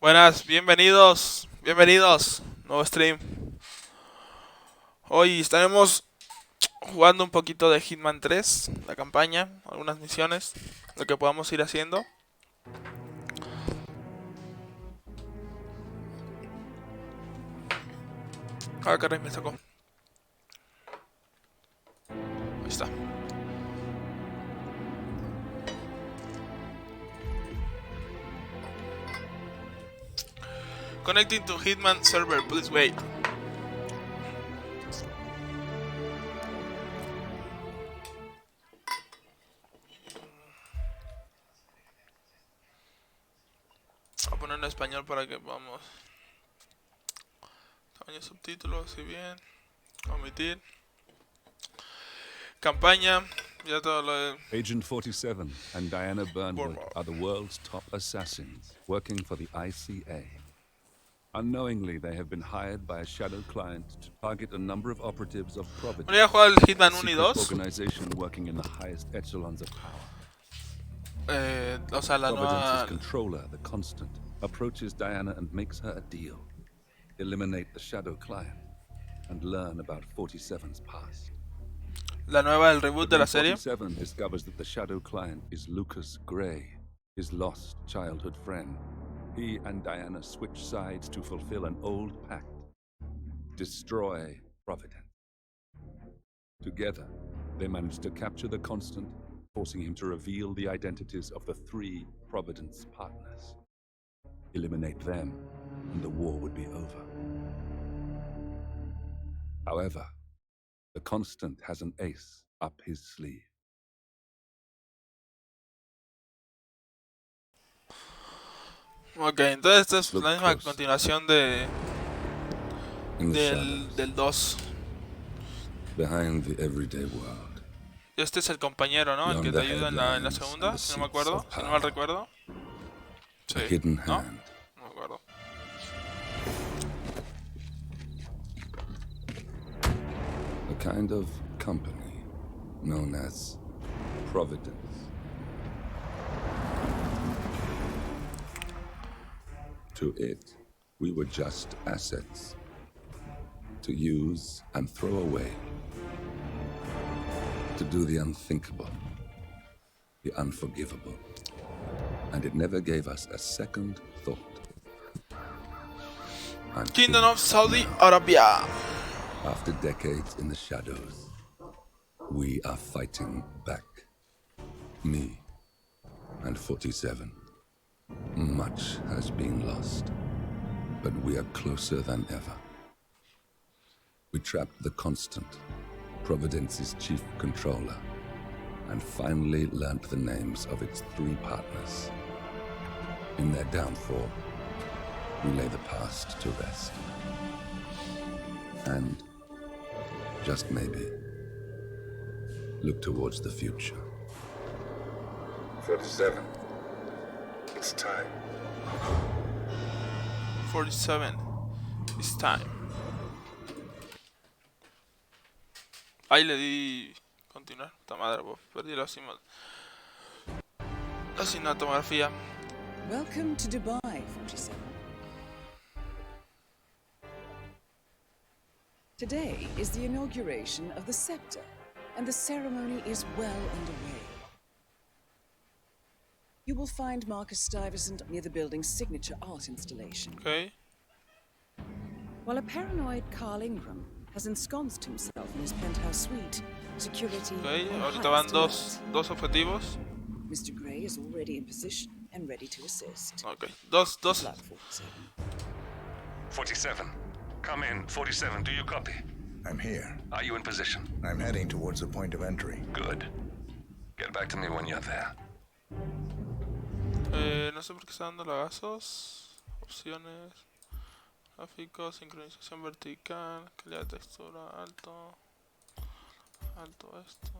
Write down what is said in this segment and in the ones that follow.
Buenas, bienvenidos, nuevo stream. Hoy estaremos jugando un poquito de Hitman 3, la campaña, algunas misiones, lo que podamos ir haciendo. Ah, caray, me sacó. Ahí está. Connecting to Hitman server, please wait. Voy a poner en español para que podamos. Tamaño subtítulos, si bien. Omitir. Campaña. Ya todo lo de... Agent 47 and Diana Burnwood are the world's top assassins working for the ICA. Unknowingly, they have been hired by a shadow client to target a number of operatives of Providence, Voy a jugar el Hitman 1 y secret 2. organization working in the highest echelons of power. O sea, la Providence's nueva... controller, the Constant, approaches Diana and makes her a deal. Eliminate the shadow client and learn about 47's past. La nueva, el reboot de la serie. 47 discovers that the shadow client is Lucas Gray, his lost childhood friend. He and Diana switch sides to fulfill an old pact. Destroy Providence. Together, they manage to capture the Constant, forcing him to reveal the identities of the 3 Providence partners. Eliminate them, and the war would be over. However, the Constant has an ace up his sleeve. Ok, entonces esta es la misma continuación del 2. Behind the everyday world. Este es el compañero, ¿no? El que te ayuda en la segunda, si no me acuerdo, si no mal recuerdo. Sí, ¿no? No me acuerdo. A kind of company known as Providence. To it, we were just assets to use and throw away, to do the unthinkable, the unforgivable, and it never gave us a second thought. Kingdom of Saudi Arabia. After decades in the shadows, we are fighting back. Me and 47. Much has been lost, but we are closer than ever. We trapped the Constant, Providence's chief controller, and finally learnt the names of its 3 partners. In their downfall, we lay the past to rest. And, just maybe, look towards the future. 47. It's time. 47. It's time. Ahí le di continuar. Esta madre, perdí la cinematografía. Welcome to Dubai, 47. Today is the inauguration of the scepter, and the ceremony is well underway. You will find Marcus Stuyvesant near the building's signature art installation. Okay. While a paranoid Carl Ingram has ensconced himself in his penthouse suite, security ahorita van dos objetivos. Mr. Gray is already in position and ready to assist. Okay, dos. 47. Come in. 47, do you copy? I'm here. Are you in position? I'm heading towards the point of entry. Good. Get back to me when you're there. No sé por qué está dando lagazos. Opciones. Gráficos, sincronización vertical, calidad de textura, alto esto.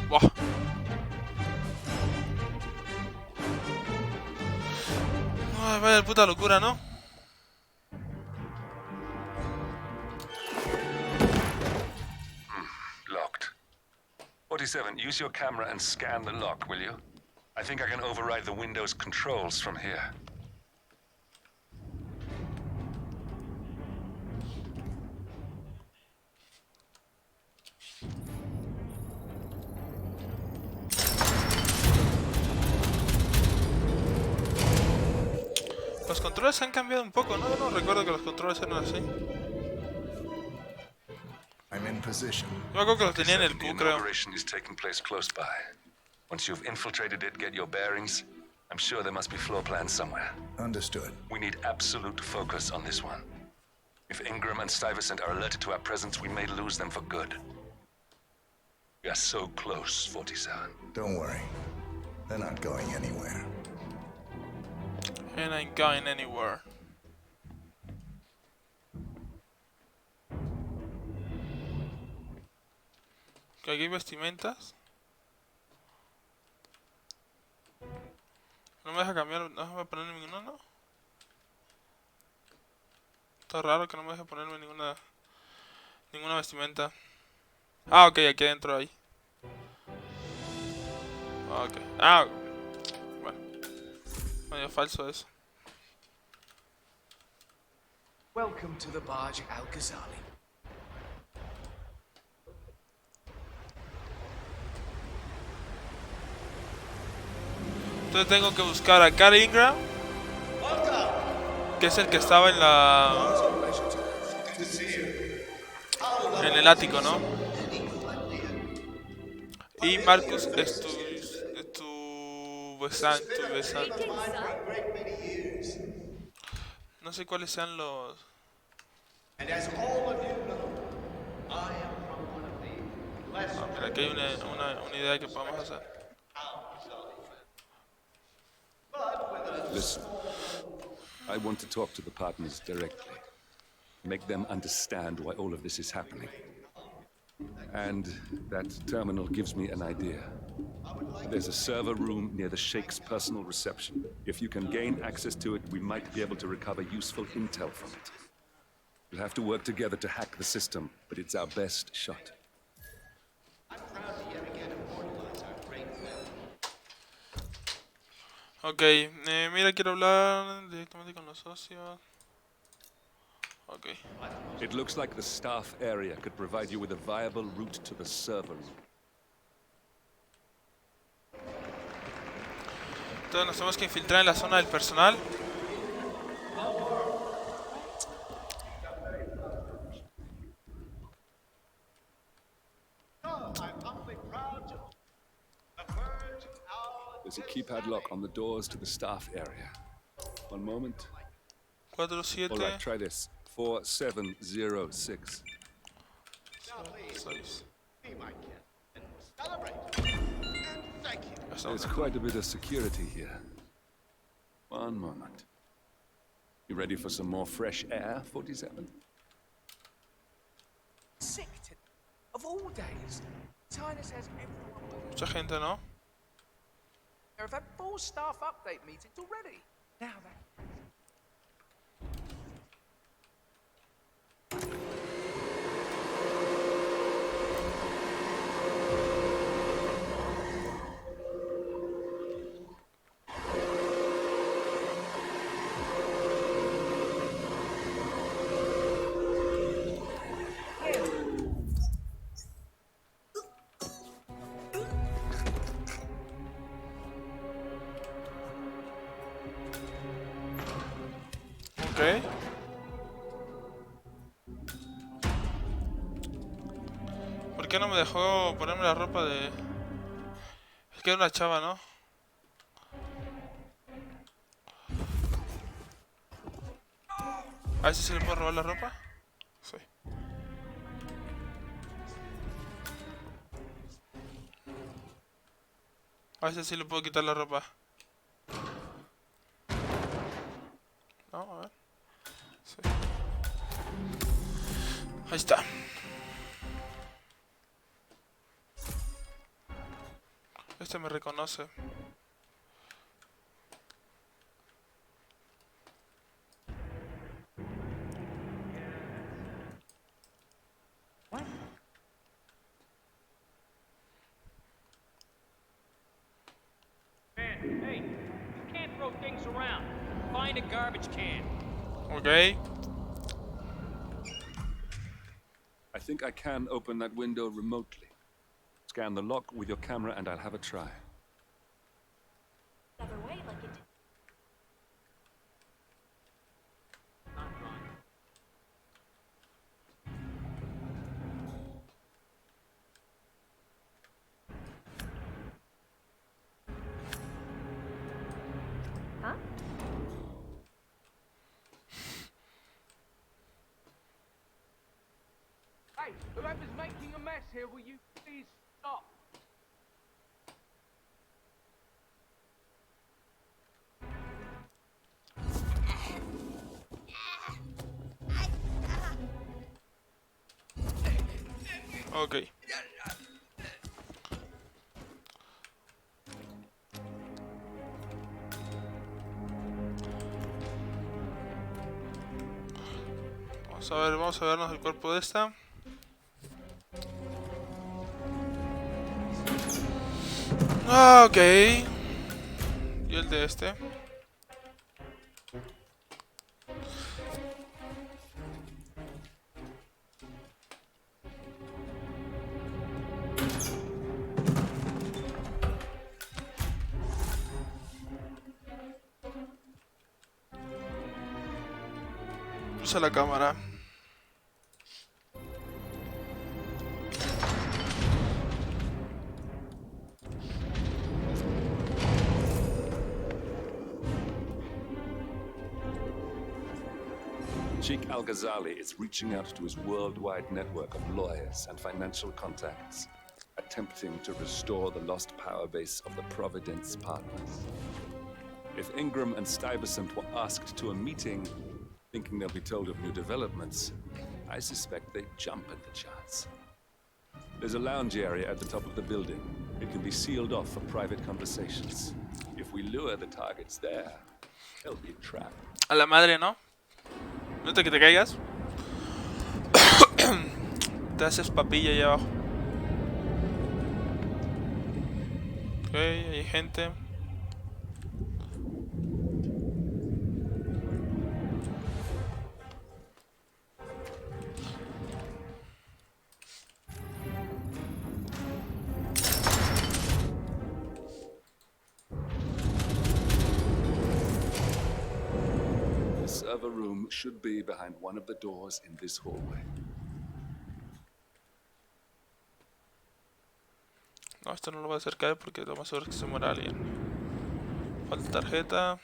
Buah. Ay, vaya puta locura, ¿no? Locked. 47, use your camera and scan the lock, will you? I think I can override the Windows controls from here. Los controles han cambiado un poco, ¿no? No recuerdo que los controles eran así. I'm in position. Yo me acuerdo que los tenía en el The Q, creo. inauguration is taking place close by. Once you've infiltrated it, get your bearings. I'm sure there must be floor plans somewhere. Understood. We need absolute focus on this one. If Ingram and Stuyvesant are alerted to our presence, we may lose them for good. We are so close, 47. Don't worry. They're not going anywhere. And ain't going anywhere. Que aquí hay vestimentas. No me deja cambiar, no me voy a poner ninguna, ¿no? Está raro que no me deje ponerme ninguna vestimenta. Ah, ok, aquí adentro hay. Ok. Ah, bueno. Medio falso eso. Welcome to the barge Al-Ghazali. Entonces tengo que buscar a Carl Ingram, que es el que estaba en el ático, ¿no? Y Marcus Stuyvesant. No sé cuáles sean los... Ah, mira, aquí hay una idea que podemos hacer. Listen, I want to talk to the partners directly. Make them understand why all of this is happening. And that terminal gives me an idea. There's a server room near the Sheikh's personal reception. If you can gain access to it, we might be able to recover useful intel from it. We'll have to work together to hack the system, but it's our best shot. Ok, mira, quiero hablar directamente con los socios. Ok. It looks like the staff area could provide you with a viable route to the server room. Entonces nos tenemos que infiltrar en la zona del personal. There's a keypad lock on the doors to the staff area. One moment. 4, 7, All right, try this. 4706. 6. There's quite a bit of security here. One moment. You ready for some more fresh air, 47? Sick of all days. China says everyone. Mucha gente, ¿no? There have had 4 staff update meetings already. Now that. Ok. ¿Por qué no me dejó ponerme la ropa de...? Es que era una chava, ¿no? A ver si se le puedo robar la ropa. Sí. A ver si le puedo quitar la ropa. No, a ver. Sí. Ahí está. Este me reconoce. Man, hey, you can't throw things around. Find a garbage can. Ok. I think I can open that window remotely. Scan the lock with your camera and I'll have a try. Other way, like it did. Huh? Hey, whoever's making a mess here, will you please stop? Ok. Vamos a vernos el cuerpo de esta. Ok. Y el de este. Usa la cámara. Sheikh Al-Ghazali is reaching out to his worldwide network of lawyers and financial contacts, attempting to restore the lost power base of the Providence partners. If Ingram and Stuyvesant were asked to a meeting, thinking they'll be told of new developments, I suspect they'd jump at the chance. There's a lounge area at the top of the building. It can be sealed off for private conversations. If we lure the targets there, they'll be trapped. A la madre, ¿no? No te que te caigas. Te haces papilla ahí abajo. Ok, hay gente. The server room should be behind one of the doors in this hallway. No, esto no lo voy a acercar porque lo más seguro es que se muera alguien. Falta tarjeta.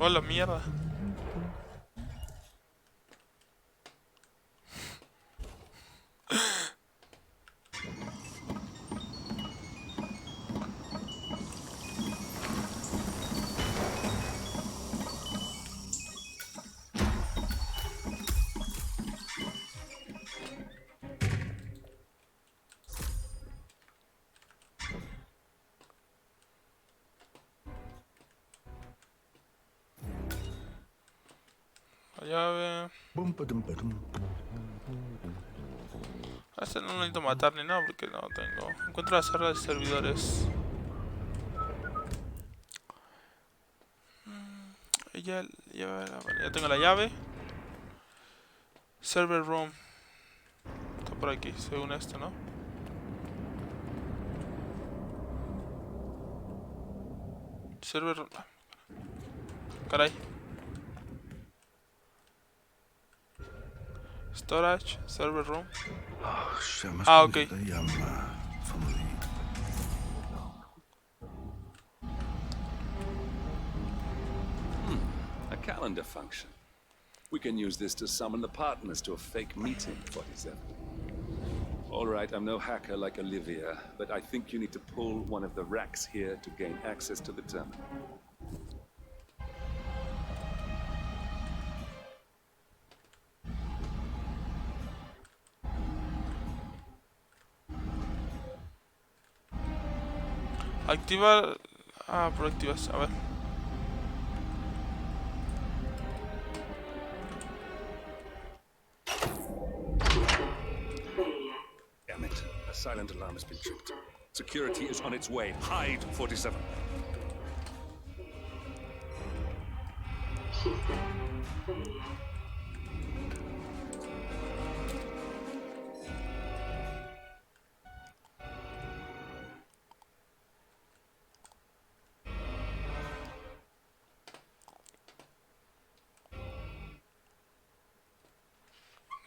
Hola, mierda. La llave. Bum, padum, padum. A este no necesito matar ni nada porque no tengo. Encuentra la sala de servidores. Y ya tengo la llave. Server room. Está por aquí, según esto, ¿no? Server room. Caray. Storage, server room. Ah, ok. A calendar function. We can use this to summon the partners to a fake meeting, 47. All right, I'm no hacker like Olivia, but I think you need to pull one of the racks here to gain access to the terminal. Activa. Ah, por activas. A ver. Damn it. A silent alarm has been tripped. Security is on its way. Hide, 47.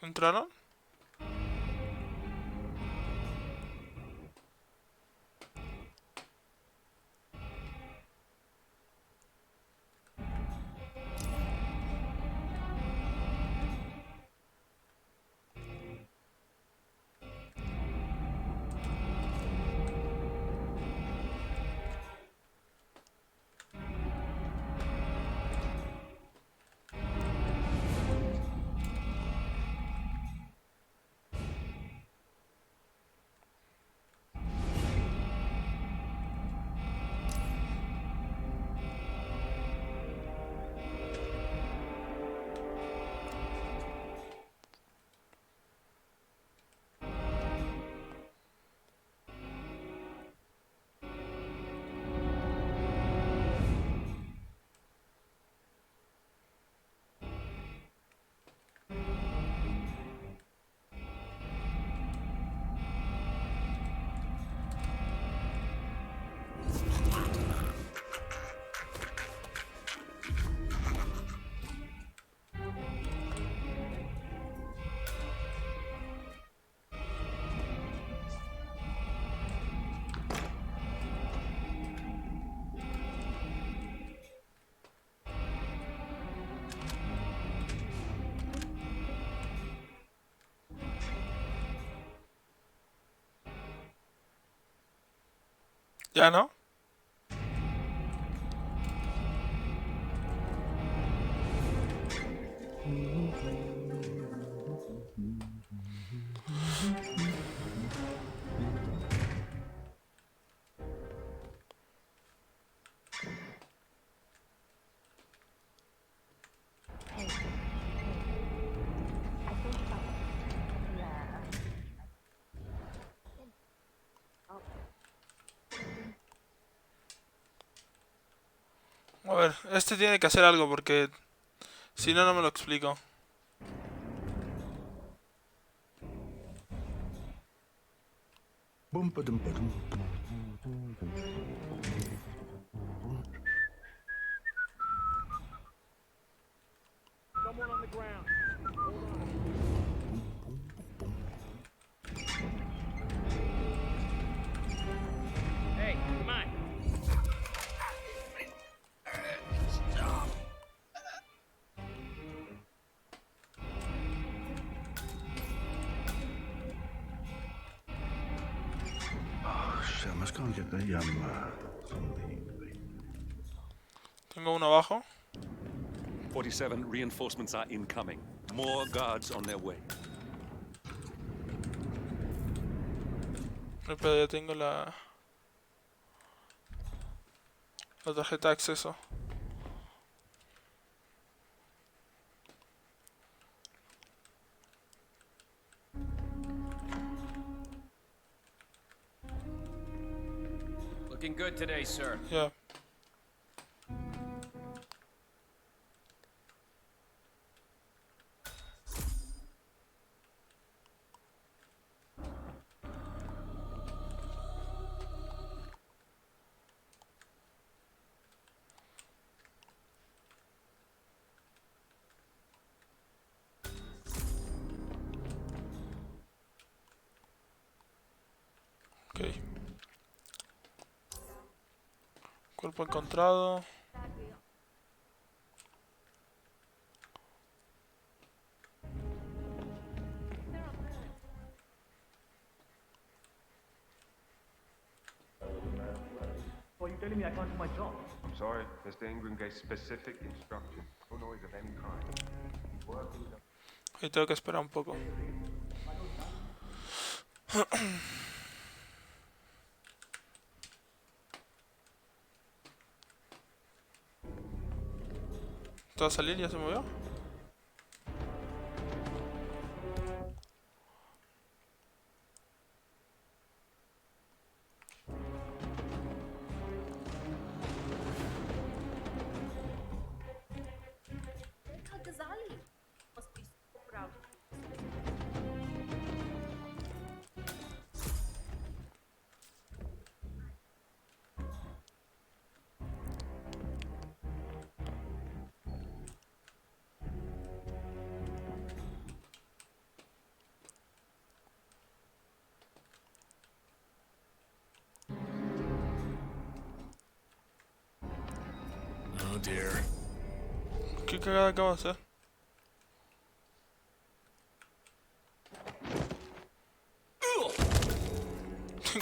¿Entraron? ¿Ya no? A ver, este tiene que hacer algo porque si no, no me lo explico. Bum, padum, padum. Someone on the ground. Hey, come on. Tengo uno abajo. 47, reinforcements are incoming. More guards on their way. Pero ya tengo la tarjeta de acceso. today, sir. Ya. Ok. Cuerpo encontrado. Well, you're telling me I can't do my job. I'm sorry, Mr. Ingram gave specific instructions. No noise of any kind. Working. Ahí tengo que esperar un poco. ¿Todo a salir? ¿Ya se movió? Ghazali must be so proud. Oh dear. ¿Qué cagada acabo de hacer?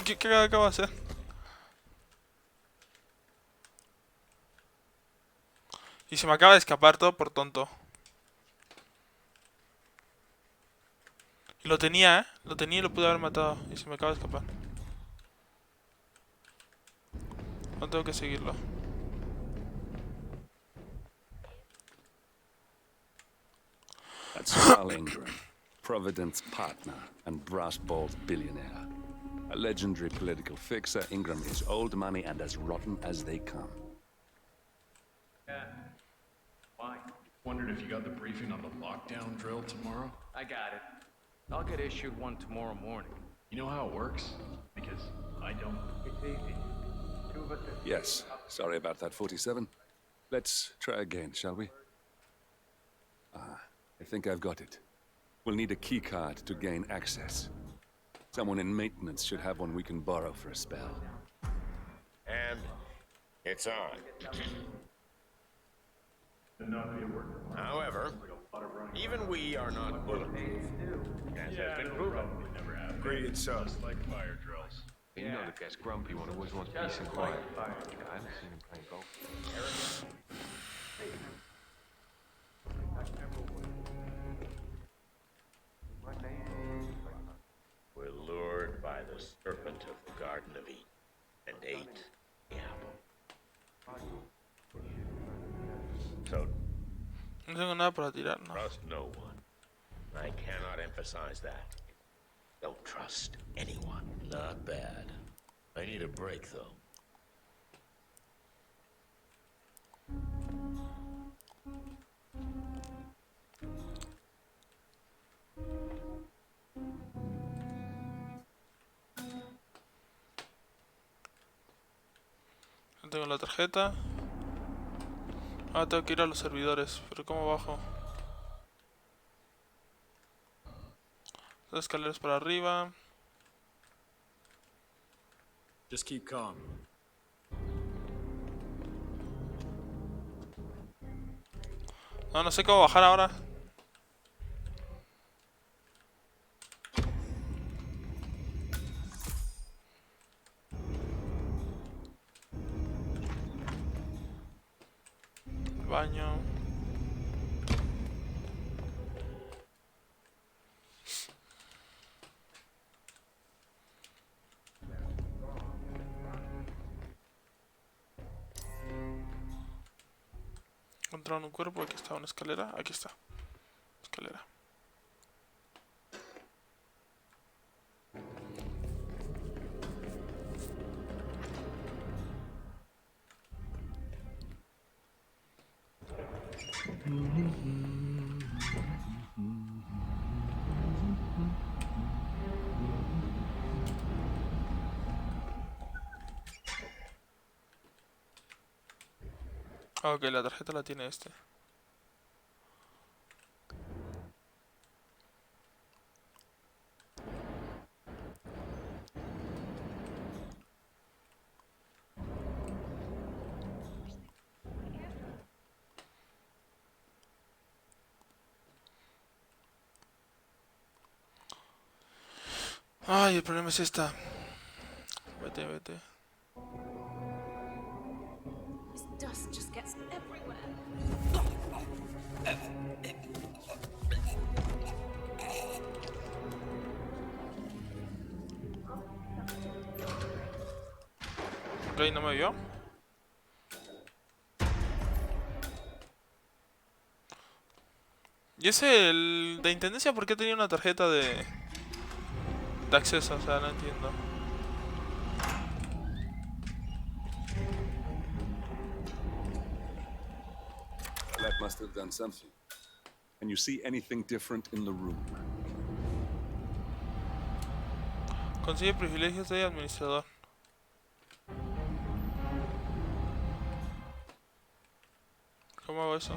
¿Qué cagada acabo de hacer? Y se me acaba de escapar todo por tonto. Y lo tenía, ¿eh? Lo tenía y lo pude haber matado. Y se me acaba de escapar. No tengo que seguirlo. That's Carl Ingram, Providence partner and brass-balled billionaire. A legendary political fixer, Ingram is old money and as rotten as they come. Yeah. Why? Wondered if you got the briefing on the lockdown drill tomorrow? I got it. I'll get issued one tomorrow morning. You know how it works? Because I don't. It's easy. Two of us. Yes, sorry about that, 47. Let's try again, shall we? I think I've got it. We'll need a key card to gain access. Someone in maintenance should have one we can borrow for a spell. And it's on. However, even we are not bulletproof, as has been proven. Agreed, so. Just like fire drills. You know the guy's grumpy one, always wants peace and quiet. I haven't seen him playing golf. We're lured by the serpent of the Garden of Eden and ate the apple. So No tengo nada para tirar, no. trust no one. I cannot emphasize that. Don't trust anyone. Not bad. I need a break, though. No tengo la tarjeta. Ahora tengo que ir a los servidores. Pero ¿cómo bajo? Dos escaleras para arriba. Just keep calm. No, no sé cómo bajar ahora. Baño. Encontraron un cuerpo, aquí está una escalera, aquí está. Escalera. Ok, la tarjeta la tiene este. Ay, el problema es esta. Vete, vete. This dust just gets everywhere. Ok, no me vio. Y ese, el de intendencia, ¿por qué tenía una tarjeta de acceso? O sea, no entiendo. That must have done something. Can you see anything different in the room? Consigue privilegios de administrador. ¿Cómo hago eso?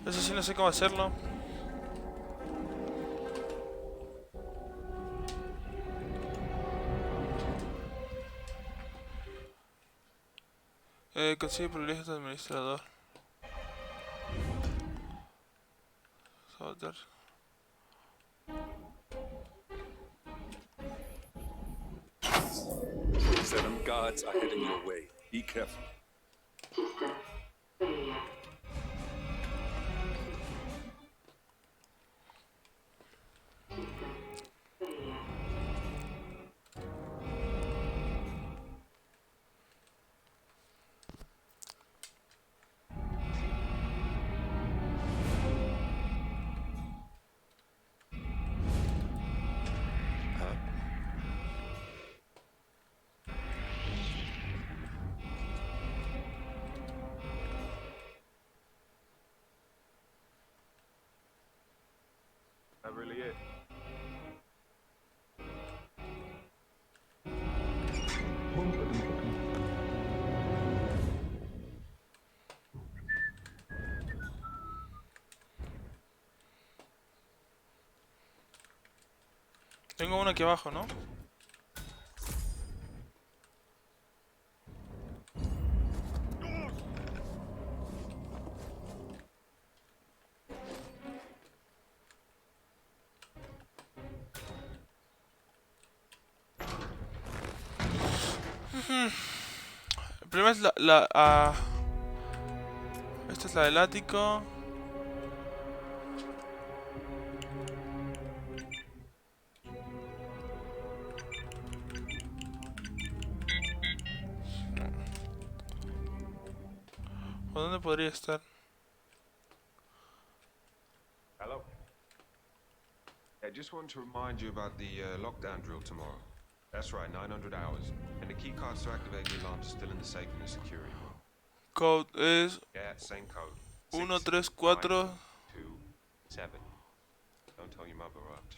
Eso sí, no sé cómo hacerlo. Consigue privilegios de administrador. Sabotear. Seven guards are heading your way. Be careful. That really it? Tengo uno aquí abajo, ¿no? El problema es esta es la del ático. ¿O dónde podría estar? Hello? I just wanted to remind you about the lockdown drill tomorrow. That's right, 900 hours. And the key cards to activate the alarms are still in the safe in the security room. Code es Yeah, same code. 134. 69227. Don't tell your mother or I'll have to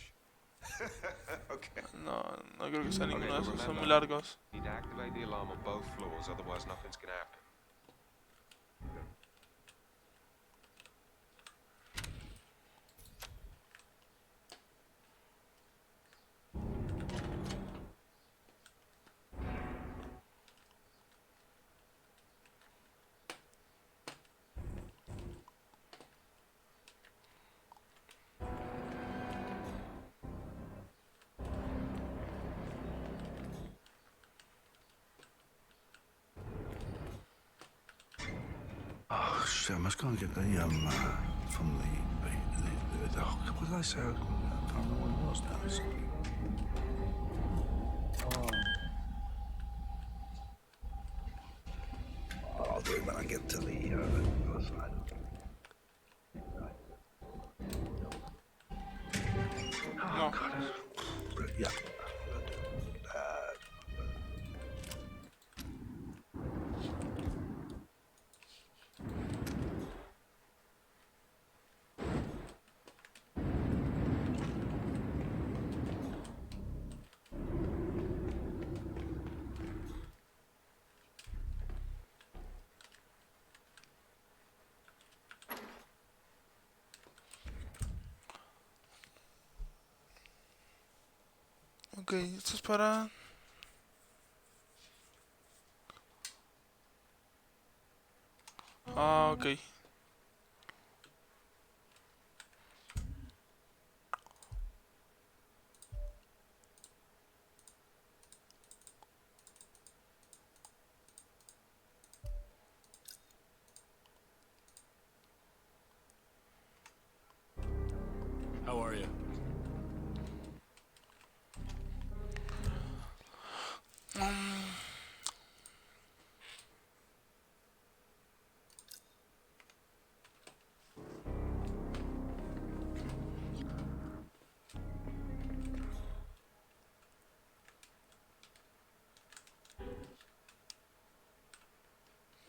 Okay. No, no creo que sea Okay, ninguno de but esos, son muy remember, largos. you need to activate the alarm on both floors, otherwise nothing's gonna happen. Oh shit! I must go and get the from the what did I say? I can't remember what it was now. Something. I'll do it when I get to the other side. Oh, God. Yeah. Ok, esto es para... Ah, ok. How are you?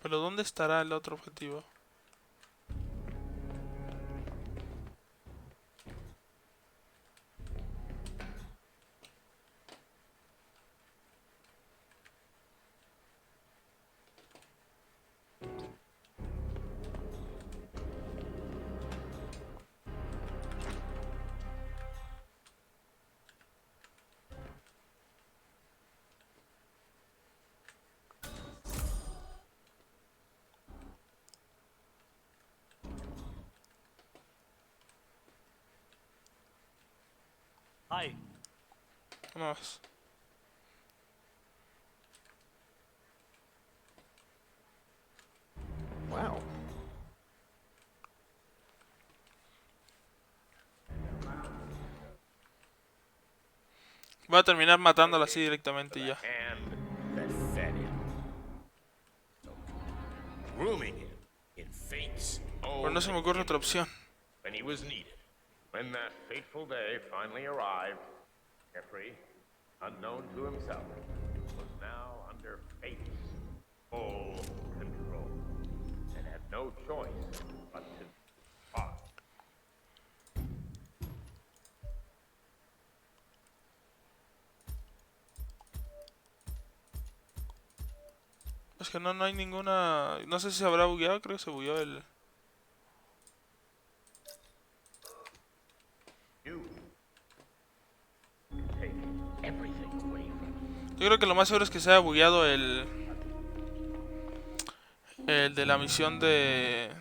Pero ¿dónde estará el otro objetivo? Hi. Vamos. Wow. Voy a terminar matándolo así directamente y ya. That fed him. Grooming him in fate's Pero own no se me ocurre otra opción. when he was needed. When that fateful day finally arrived, Jeffrey, unknown to himself, was now under fate's full control and had no choice but to depart. Es que no hay ninguna... No sé si se habrá bugueado, creo que se bugueó el... Yo creo que lo más seguro es que se haya bugueado el de la misión del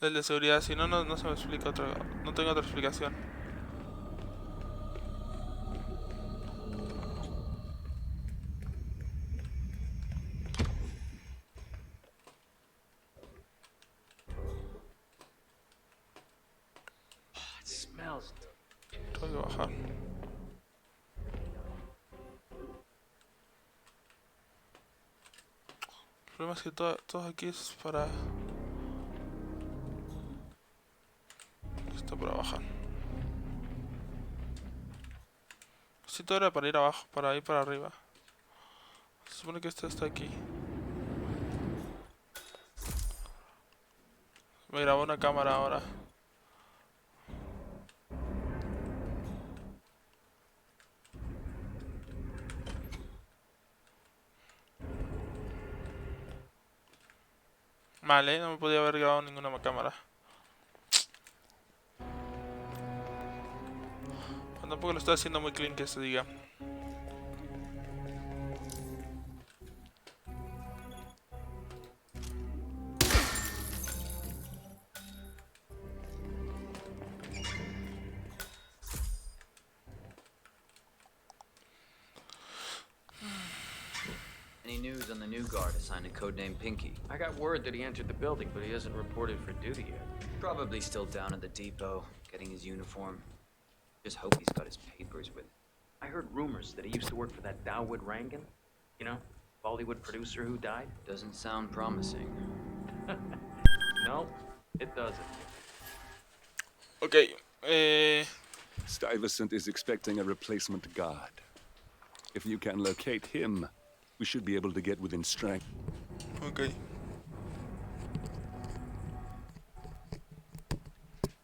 de seguridad. Si no, no se me explica otra... No tengo otra explicación. It smells. Tengo que bajar. El problema es que todo aquí es para... Esto para bajar. Sí, todo era para ir abajo, para ir para arriba. Se supone que esto está aquí. Me grabó una cámara ahora. Vale, no me podía haber grabado ninguna cámara. Pero tampoco lo estoy haciendo muy clean que se diga. Any Any news on the new guard assigned to codename Pinky? I got word that he entered the building, but he hasn't reported for duty yet. Probably still down at the depot, getting his uniform. Just hope he's got his papers with him. I heard rumors that he used to work for that Dawood Rangan. You know, Bollywood producer who died. Doesn't sound promising. No, it doesn't. Ok. Stuyvesant is expecting a replacement guard. If you can locate him, we should be able to get within strength. Ok.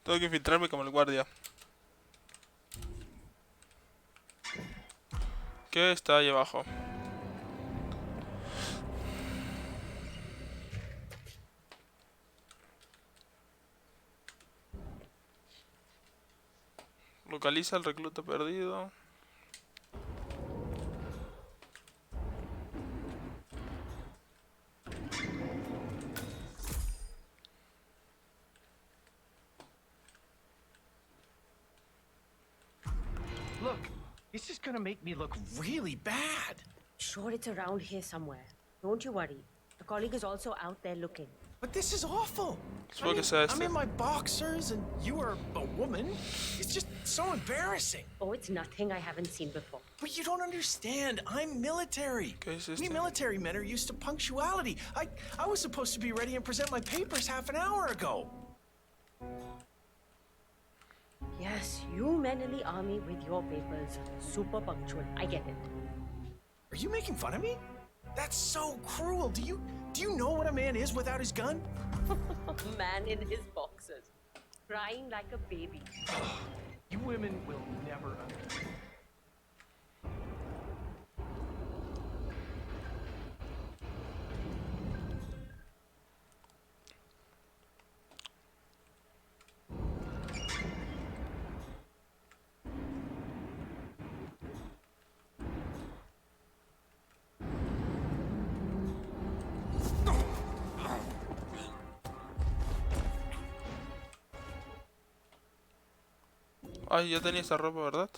Tengo que infiltrarme como el guardia. ¿Qué está ahí abajo? Localiza al recluta perdido. Look, this is gonna make me look really bad. Sure, it's around here somewhere. Don't you worry. A colleague is also out there looking. But this is awful. I'm in my boxers and you are a woman. It's just so embarrassing. Oh, it's nothing I haven't seen before. But you don't understand. I'm military. We military men are used to punctuality. I was supposed to be ready and present my papers half an hour ago. Yes, you men in the army with your papers. Super punctual. I get it. Are you making fun of me? That's so cruel. Do you know what a man is without his gun? Man in his boxers. Crying like a baby. You women will never understand. Ay, ya tenía esta ropa, ¿verdad?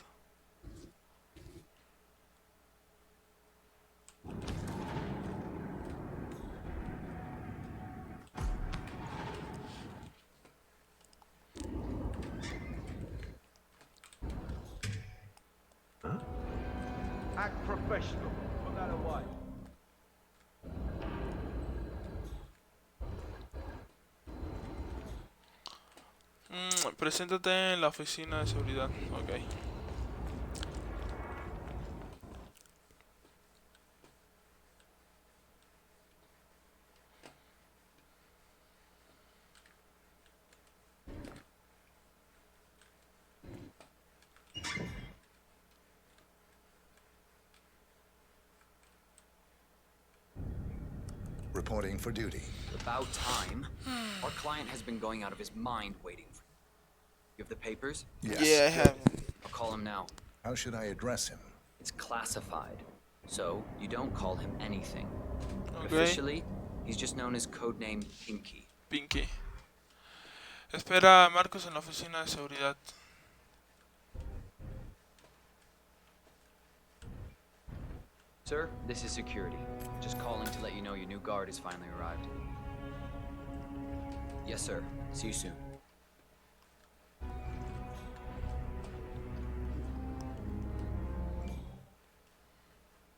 Act professional, no matter what. Preséntate en la oficina de seguridad. Ok. Reporting for duty. About time. Our client has been going out of his mind waiting for you. You have the papers? Yes. Yeah, I have. I'll call him now. How should I address him? It's classified, so you don't call him anything. Okay. Officially, he's just known as codename Pinky. Pinky. Espera a Marcos en la oficina de seguridad. Sir, this is security. Just calling to let you know your new guard has finally arrived. Yes, sir. See you soon.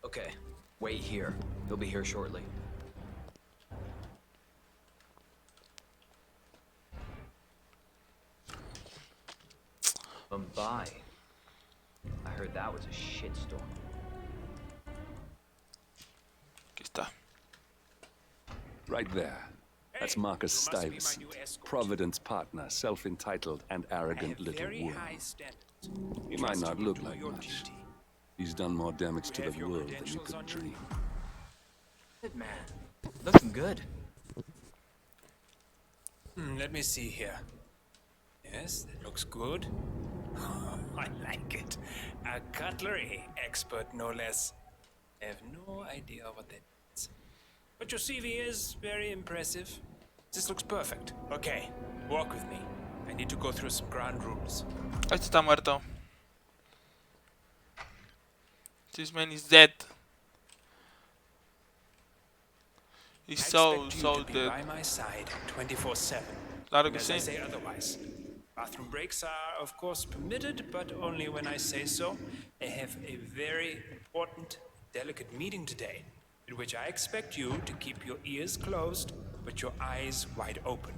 Okay, wait here. He'll be here shortly. Mumbai. I heard that was a shitstorm. Aquí está. Right there. That's Marcus Stuyvesant, Providence partner, self-entitled and arrogant little worm. He might not look like much. He's done more damage to the world than you could dream. Good man. Looking good. Let me see here. Yes, that looks good. I like it. A cutlery expert, no less. I have no idea what that means. But your CV is very impressive. This looks perfect. Okay, walk with me. I need to go through some ground rules. Este está muerto. This man is dead. He's I so expect you so to be dead. by my side 24/7. Claro que Unless I sí. say otherwise. Bathroom breaks are, of course, permitted, but only when I say so. I have a very important, delicate meeting today, in which I expect you to keep your ears closed, but your eyes wide open.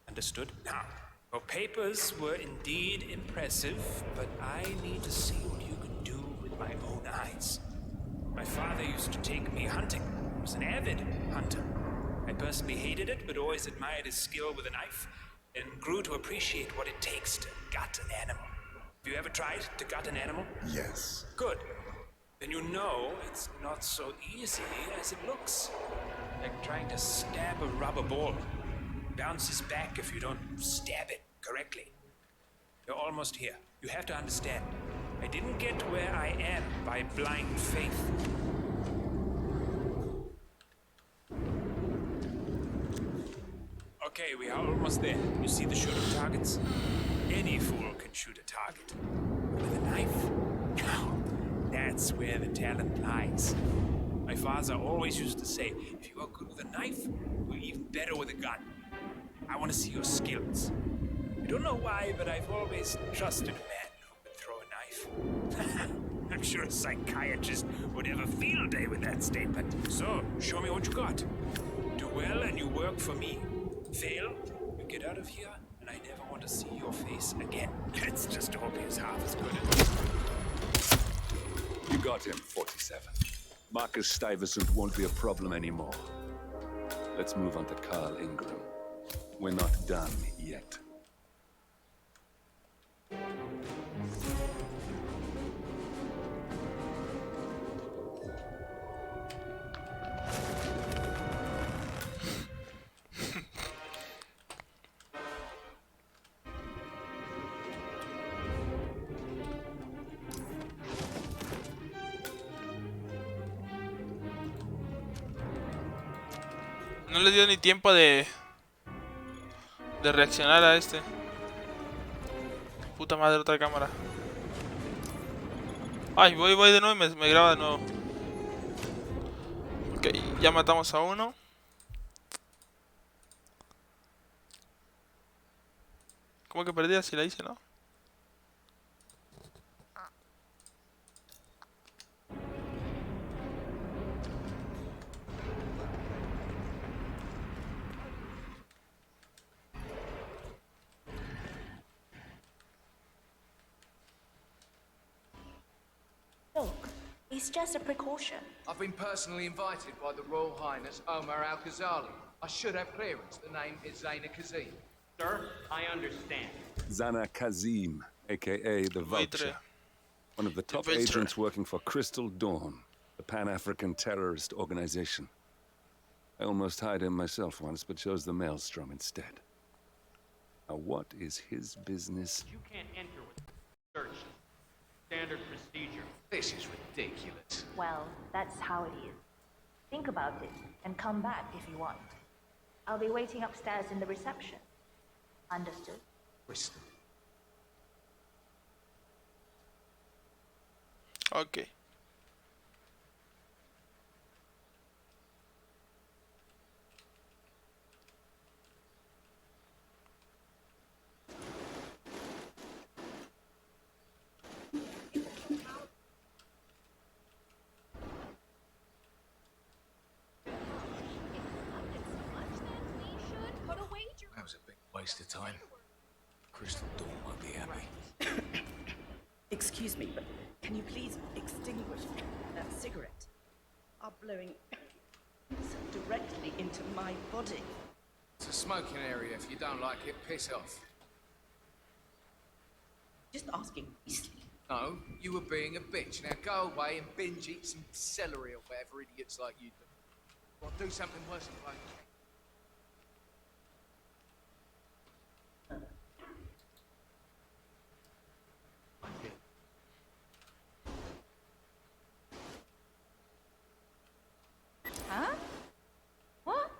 Understood? Now, your papers were indeed impressive, but I need to see what you can do with my own eyes. My father used to take me hunting. He was an avid hunter. I personally hated it, but always admired his skill with a knife, and grew to appreciate what it takes to gut an animal. Have you ever tried to gut an animal? Yes. Good. Then you know it's not so easy as it looks. Like trying to stab a rubber ball. Bounces back if you don't stab it correctly. You're almost here. You have to understand. I didn't get where I am by blind faith. Okay, we are almost there. You see the shooting targets? Any fool can shoot a target. With a knife? Now, that's where the talent lies. My father always used to say, if you are good with a knife, you're even better with a gun. I want to see your skills. I don't know why, but I've always trusted a man who could throw a knife. I'm sure a psychiatrist would have a field day with that statement. So, show me what you got. Do well and you work for me. Fail, you get out of here, and I never want to see your face again. Let's just hope he's half as good as... You got him, 47. Marcus Stuyvesant won't be a problem anymore. Let's move on to Carl Ingram. We're not done yet. No le dio ni tiempo de reaccionar a este. Puta madre, otra cámara. Ay, voy de nuevo y me graba de nuevo. Ok, ya matamos a uno. ¿Cómo que perdida si la hice, no? Look, it's just a precaution. I've been personally invited by the Royal Highness Omar Al-Ghazali. I should have clearance. The name is Zaina Kazim. Sir, I understand. Zana Kazim, aka the Vulture. One of the top agents working for Crystal Dawn, the Pan-African terrorist organization. I almost hired him myself once, but chose the Maelstrom instead. Now what is his business? You can't enter with search. Standard procedure. This is ridiculous. Well, that's how it is. Think about it and come back if you want. I'll be waiting upstairs in the reception. Understood? Crystal. Ok. That was a big waste of time. Crystal Dawn won't be happy. Excuse me, but can you please extinguish that cigarette? Are blowing so directly into my body. It's a smoking area. If you don't like it, piss off. Just asking nicely. No, you were being a bitch. Now go away and binge eat some celery or whatever idiots like you do. Or do something worse than blow. Huh? What?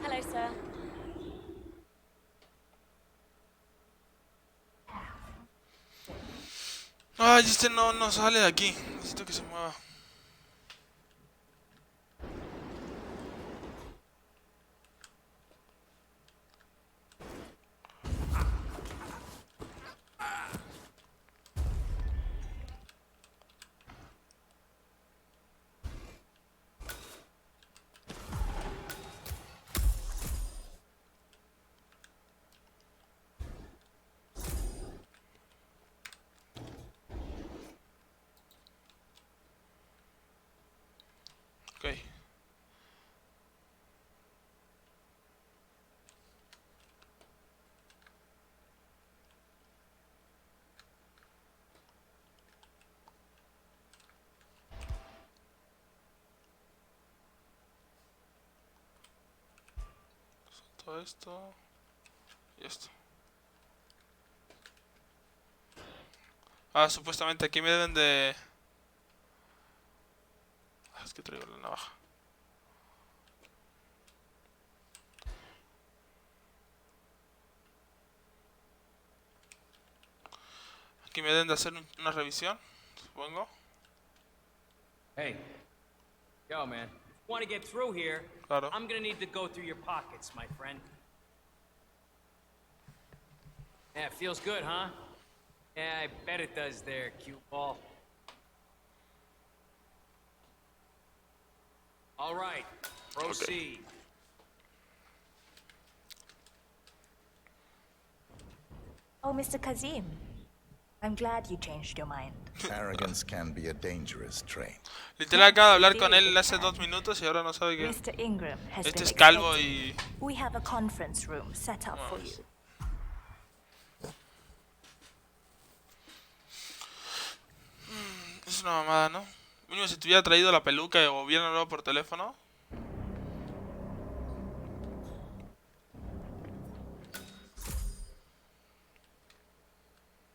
Hello, sir. Ay, este no sale de aquí. Necesito que se mueva. Ok. Todo esto y esto. Ah, supuestamente aquí me deben de... Ah, es que traigo la navaja. Aquí me deben de hacer una revisión, supongo. Hey. Yo, man. If you want to get through here, Claro. I'm gonna need to go through your pockets, my friend. Yeah, it feels good, huh? Yeah, I bet it does there, cue ball. All right, proceed. Oh, Mr. Kazim. I'm glad you changed your mind. Arrogance can be a dangerous trait. Literal acabo de hablar con él hace 2 minutos y ahora no sabe que... Mr. Ingram has Este been es calvo expecting. y... We have a conference room set up for you. Es una mamada, ¿no? Mínimo si te hubiera traído la peluca o hubiera hablado por teléfono.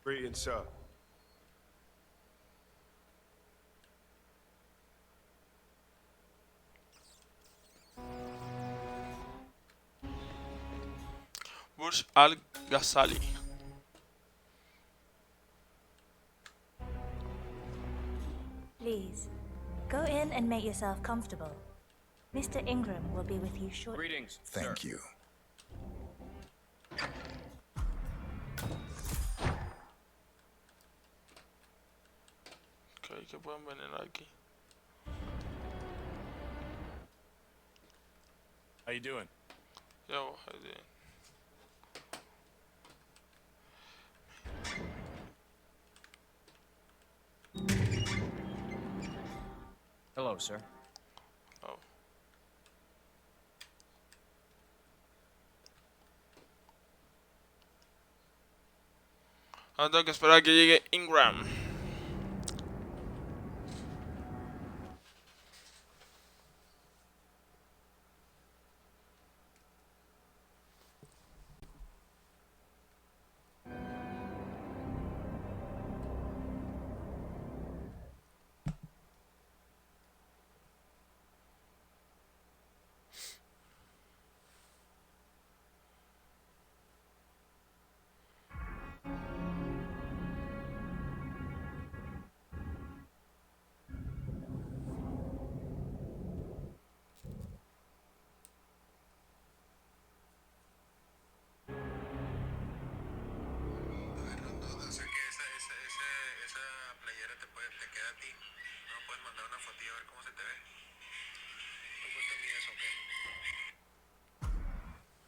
Greetings, sir. Burj Al Ghazali. Please, go in and make yourself comfortable. Mr. Ingram will be with you shortly. Greetings, Thank you. Ok, que pueden venir aquí. How you doing? Yo, how you doing? Hello, sir. Oh. Ahora tengo que esperar a que llegue Ingram.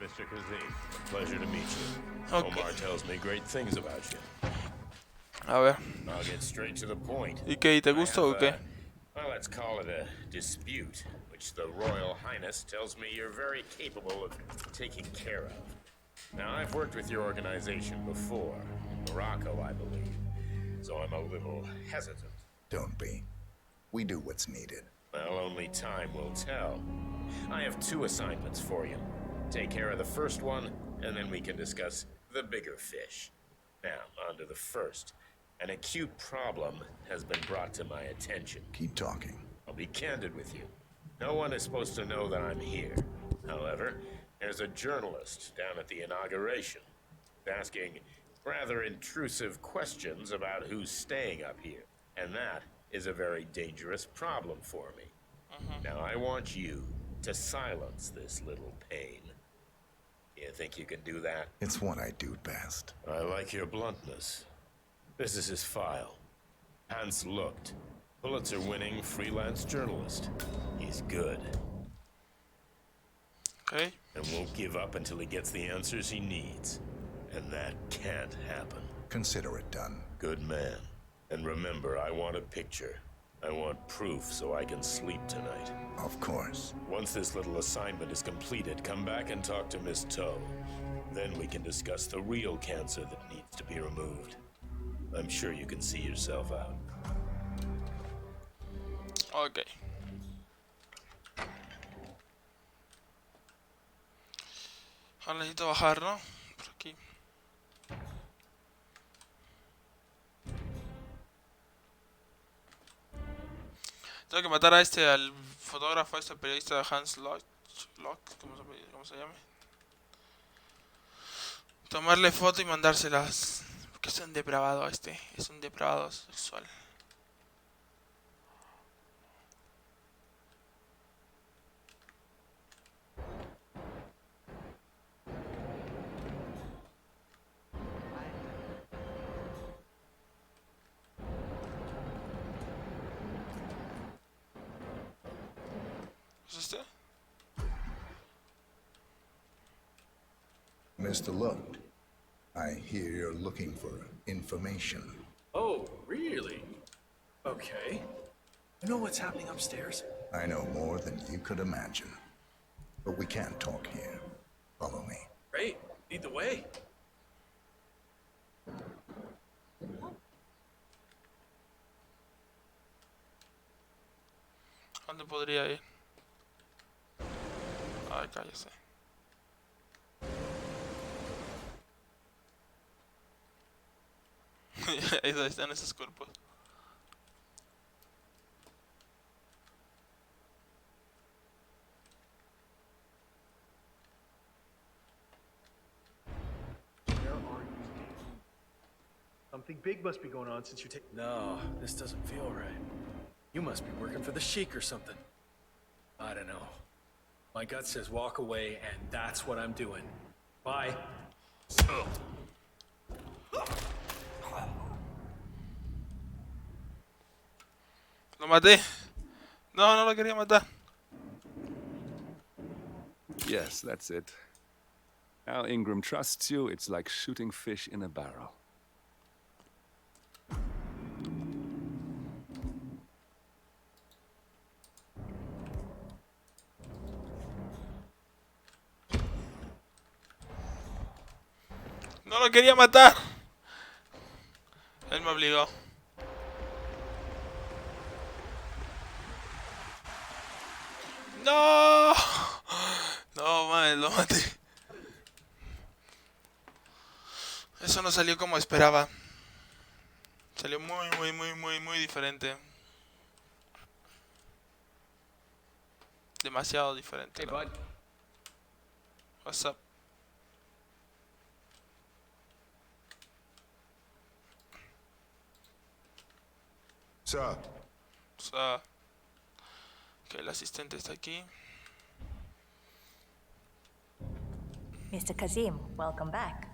Mr. Kazim, pleasure to meet you. Okay. Omar tells me great things about you. A ver. I'll get straight to the point. ¿Y qué? ¿Y te gusta o qué? Well, let's call it a dispute, which the Royal Highness tells me you're very capable of taking care of. Now, I've worked with your organization before, in Morocco, I believe, so I'm a little hesitant. Don't be. We do what's needed. Well, only time will tell. I have 2 assignments for you. Take care of the first one, and then we can discuss the bigger fish. Now, on to the first. An acute problem has been brought to my attention. Keep talking. I'll be candid with you. No one is supposed to know that I'm here. However, there's a journalist down at the inauguration asking rather intrusive questions about who's staying up here. And that is a very dangerous problem for me. Now I want you to silence this little pain. You think you can do that? It's what I do best. I like your bluntness. This is his file. Hans looked. Pulitzer-winning freelance journalist. He's good. Okay. And won't give up until he gets the answers he needs. And that can't happen. Consider it done. Good man. And remember, I want a picture. I want proof so I can sleep tonight. Of course. Once this little assignment is completed, come back and talk to Miss Toe. Then we can discuss the real cancer that needs to be removed. I'm sure you can see yourself out. Okay. Ahora necesito bajar, ¿no? Por aquí. Tengo que matar a al fotógrafo, a este periodista Hans Locke, ¿cómo se llame? Tomarle foto y mandárselas. Porque es un depravado es un depravado sexual. ¿Es este? Mr. Lund, I hear you're looking for information. Oh, really? Okay. You know what's happening upstairs? I know more than you could imagine. But we can't talk here. Follow me. Great. Lead the way. ¿Dónde podría ir? Ay, cállese. Ahí están esos cuerpos. Something big must be going on since you're taking... No, this doesn't feel right. You must be working for the Sheik or something. I don't know. My gut says walk away, and that's what I'm doing. Bye. Lo maté. No, no lo quería matar. Yes, that's it. Al Ingram trusts you. It's like shooting fish in a barrel. No lo quería matar. Él me obligó. No. No, man, lo maté. Eso no salió como esperaba. Salió muy diferente. Demasiado diferente. Hey, bud. What's up? Sir. What's Ok, el asistente está aquí. Mr. Kazim, welcome back.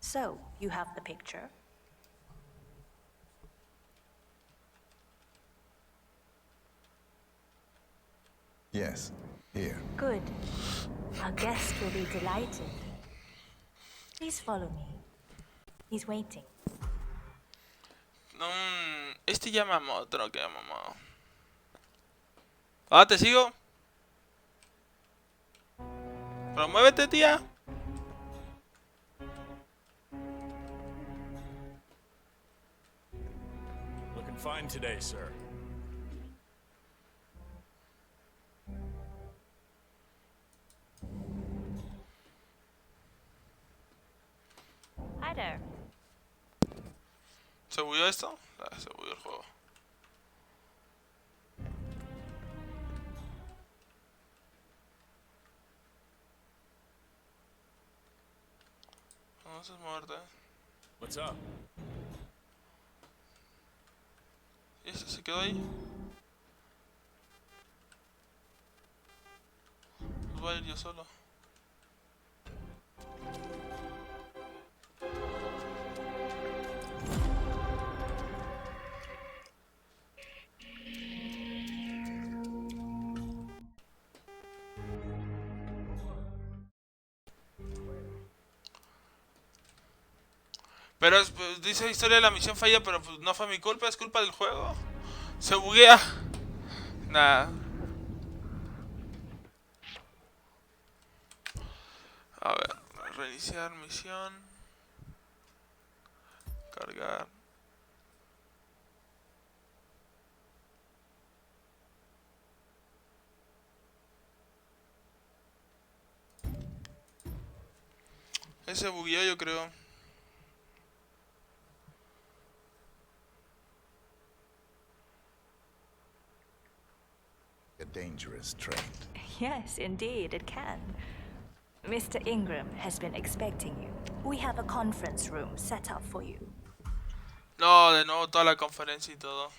So, you have the picture? Yes, here. Good. Our guest will be delighted. Please follow me. He's waiting. No, este ya mamó, otro que mamó. Ah, ¿te sigo? Pero muévete, tía. Looking fine today, sir. Hi there. ¿Se bugueó esto? Ah, se bugueó el juego. No, eso es muerte. What's up? ¿Y ese se quedó ahí? Pues voy a ir yo solo. Pero pues, dice historia de la misión falla, pero pues no fue mi culpa, es culpa del juego. Se buguea. Nah. A ver, reiniciar misión. Cargar. Ese bugueó, yo creo. A dangerous trade. Yes, indeed, it can. Mr. Ingram has been expecting you. We have a conference room set up for you. No, de nuevo toda la conferencia y todo.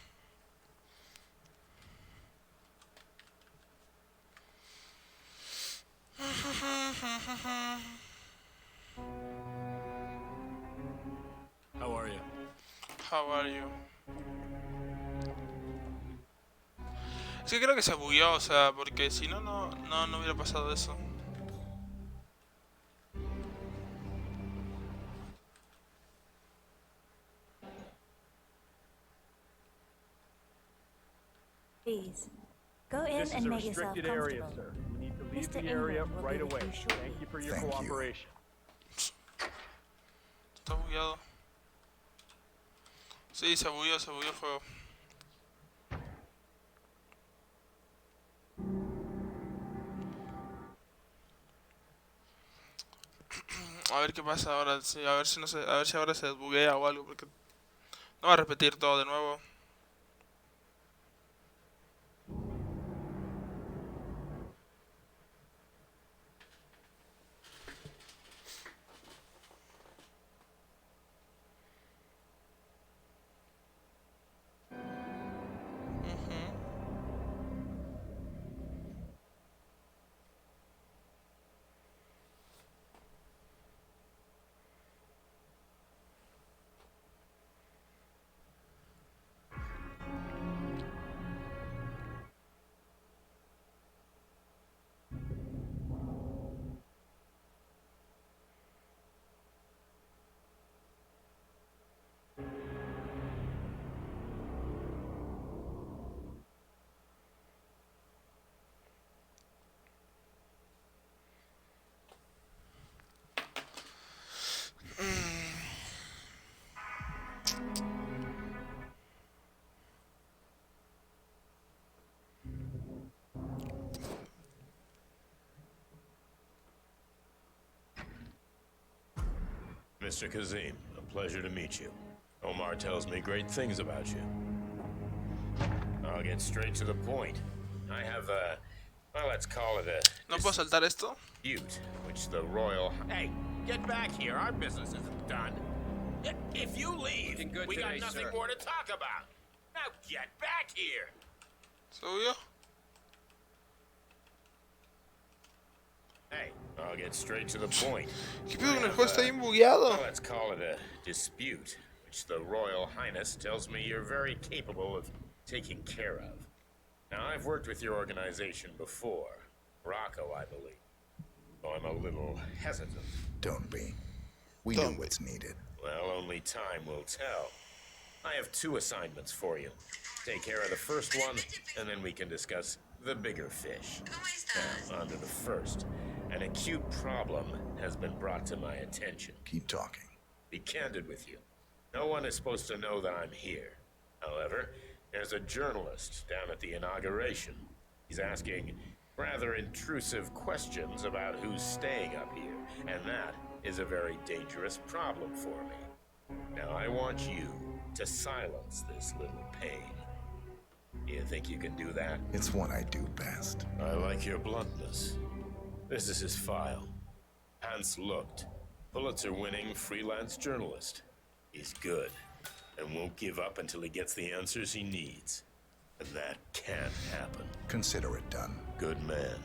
How are you? How are you? Es que creo que se bugueó, o sea, porque si no, no hubiera pasado eso. Please, go in and make yourself comfortable. Area, sir. You need to leave Mr. the area Ingram will right be with away. you shortly. Thank you for your Thank you. cooperation. Está bugueado. Sí, se bugueó el juego. A ver qué pasa ahora, sí, a ver si no se, a ver si ahora se desbuguea o algo, porque no va a repetir todo de nuevo. Mr. Kazim, a pleasure to meet you. Omar tells me great things about you. I'll get straight to the point. I have a, well, let's call it a ¿No puedo saltar esto? dispute, which the royal... Hey, get back here. Our business isn't done. If you leave, we got nothing more to talk about. Now get back here. ¿Subió? Hey, I'll get straight to the point. ¿Qué pedo con el juego? Está bien bugueado. Well, let's call it a dispute, which the Royal Highness tells me you're very capable of taking care of. Now, I've worked with your organization before. Rocco, I believe. So I'm a little hesitant. Don't be. We do what's needed. Well, only time will tell. I have 2 assignments for you. Take care of the first one, and then we can discuss the bigger fish. Now, on to the first. An acute problem has been brought to my attention. Keep talking. Be candid with you. No one is supposed to know that I'm here. However, there's a journalist down at the inauguration. He's asking rather intrusive questions about who's staying up here, and that is a very dangerous problem for me. Now, I want you to silence this little pain. You think you can do that? It's what I do best. I like your bluntness. This is his file. Hans looked. Pulitzer-winning freelance journalist. He's good, and won't give up until he gets the answers he needs. And that can't happen. Consider it done. Good man.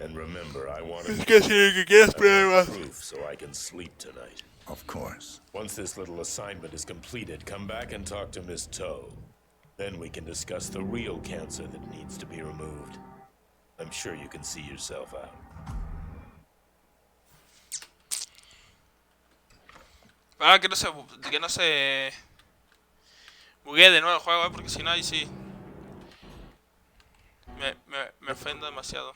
And remember, I want Es que tiene que quedar pruebas. proof so I can sleep tonight. Of course. Once this little assignment is completed, come back and talk to Miss Toe. Then we can discuss the real cancer that needs to be removed. I'm sure you can see yourself out. Ah, que no se buguee de nuevo el juego, porque si no ahí sí me ofendo demasiado.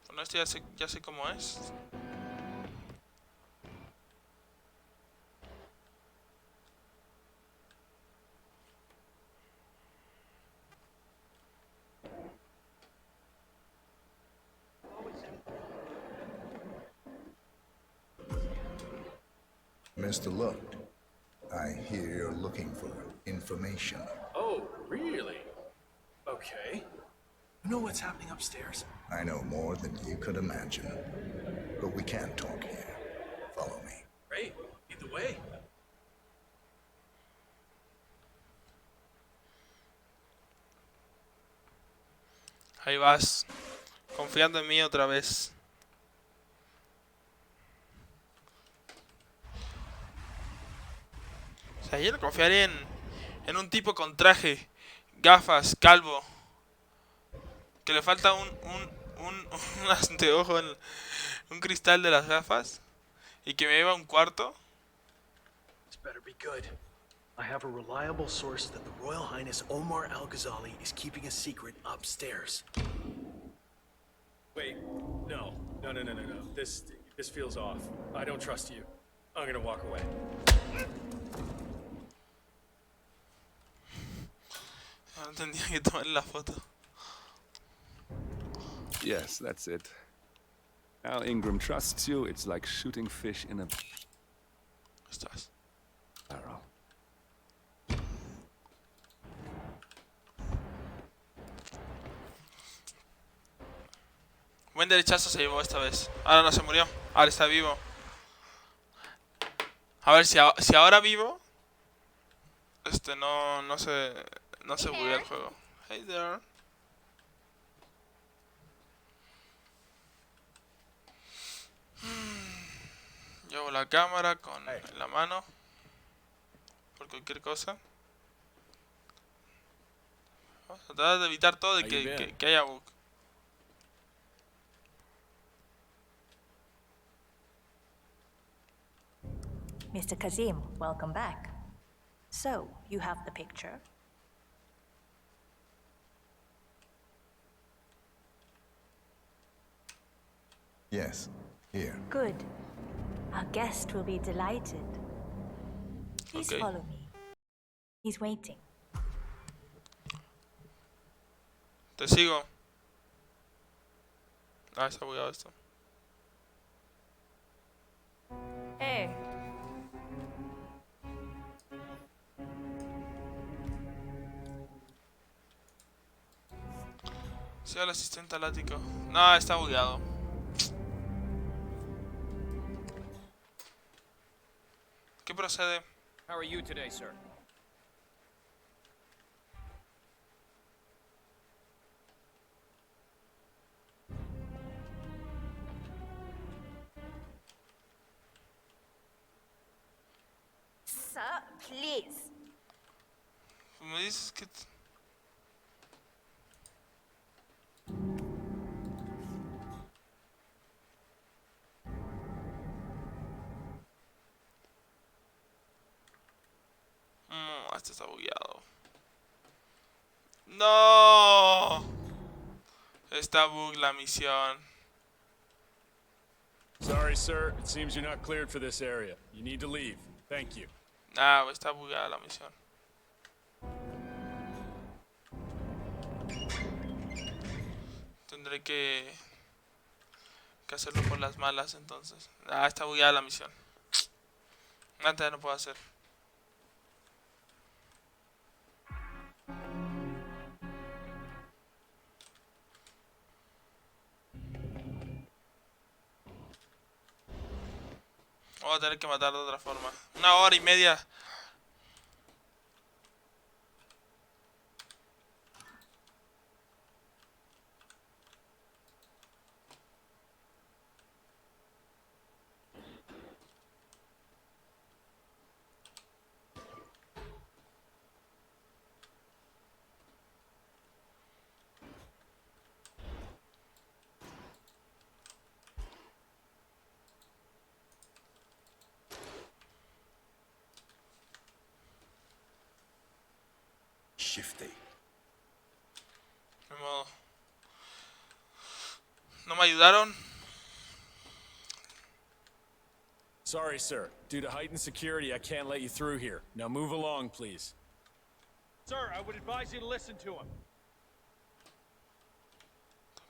Bueno, esto ya sé cómo es. Mr. Looked, I hear you're looking for information. Oh, really? Okay. You know what's happening upstairs? I know more than you could imagine. But we can't talk here. Follow me. Great. Either way. Ahí vas, confiando en mí otra vez. O sea, yo no confiaría en un tipo con traje, gafas, calvo, que le falta un anteojo, un cristal de las gafas, y que me lleva a un cuarto. This better be good. I have a reliable source that the Royal Highness Omar Al-Ghazali is keeping a secret upstairs. Wait, no. This feels off. I don't trust you. I'm gonna walk away. No entendía que tomar la foto. Yes, that's it. Al Ingram trusts you. It's like shooting fish in a Estás. barrel. Buen derechazo se llevó esta vez. Ahora no se murió. Ahora está vivo. A ver, si ahora vivo, no se buguea el juego. Hey there. Llevo la cámara con la mano por cualquier cosa. Vamos a tratar de evitar todo y que haya bug. Mr. Kazim, welcome back. So, you have the picture? Yes, here. Good. Our guest will be delighted. Please Okay. follow me. He's waiting. Te sigo. Ah, está bugueado esto. Hey. Sea el asistente al ático. No, está bugueado. ¿Qué procede? How are you today, sir? Sir, please. Me dices que... Este está bugueado. ¡No! Está bug la misión. Sorry, sir. It seems you're not cleared for this area. You need to leave. Thank you. Ah, está bugueada la misión. Tendré que hacerlo por las malas entonces. Ah, está bugueada la misión. Antes ya no puedo hacer. Lo voy a tener que matar de otra forma. 1 hora y media. Shifty. De modo. No me ayudaron. Sorry, sir. Due to heightened security, I can't let you through here. Now move along, please. Sir, I would advise you to listen to him.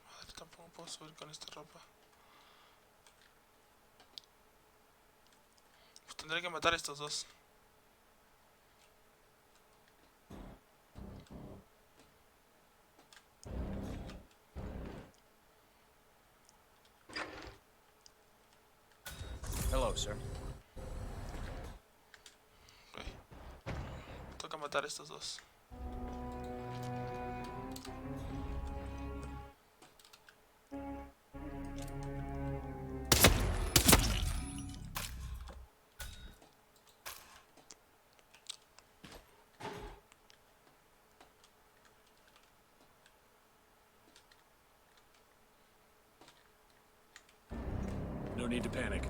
Madre, tampoco puedo subir con esta ropa. Pues tendré que matar a estos dos. Hello, sir. Toca matar a estos dos. No need to panic.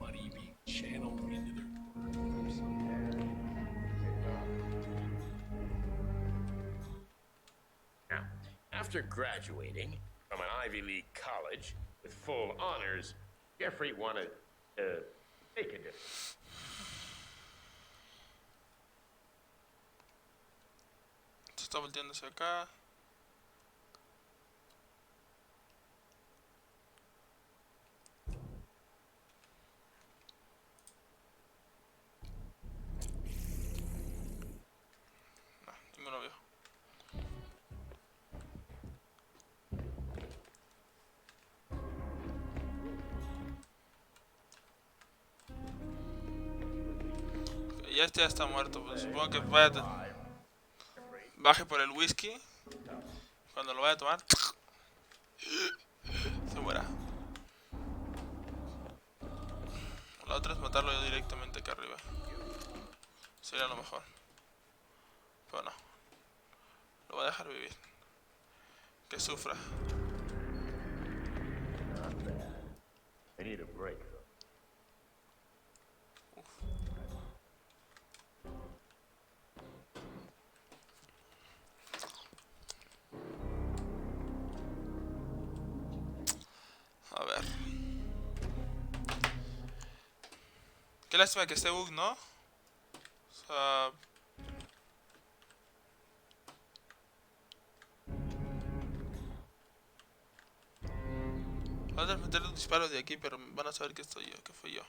Money being channeled into their workers. Now, after graduating from an Ivy League college with full honors, Jeffrey wanted to make a difference. Se está volteando hacia acá. No, ninguno vio. Ya este ya está muerto, pues supongo que baje por el whisky. Cuando lo vaya a tomar, se muera. La otra es matarlo yo directamente acá arriba. Sería lo mejor. Pero no. Lo voy a dejar vivir. Que sufra. I need a break, though. A ver. Qué lástima que esté bug, ¿no? O sea... Voy a meter un disparo de aquí, pero van a saber que estoy yo, que fui yo.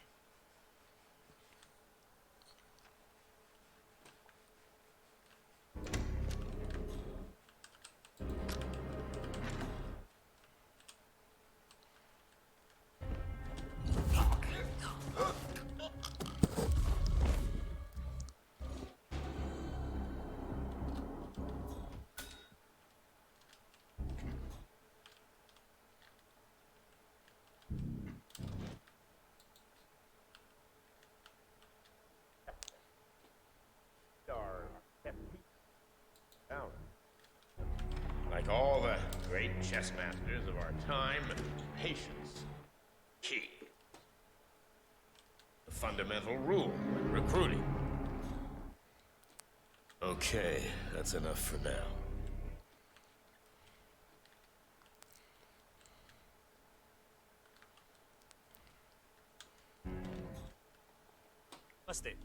Like all the great chess masters of our time, patience, key. The fundamental rule when recruiting. Okay, that's enough for now. Busted.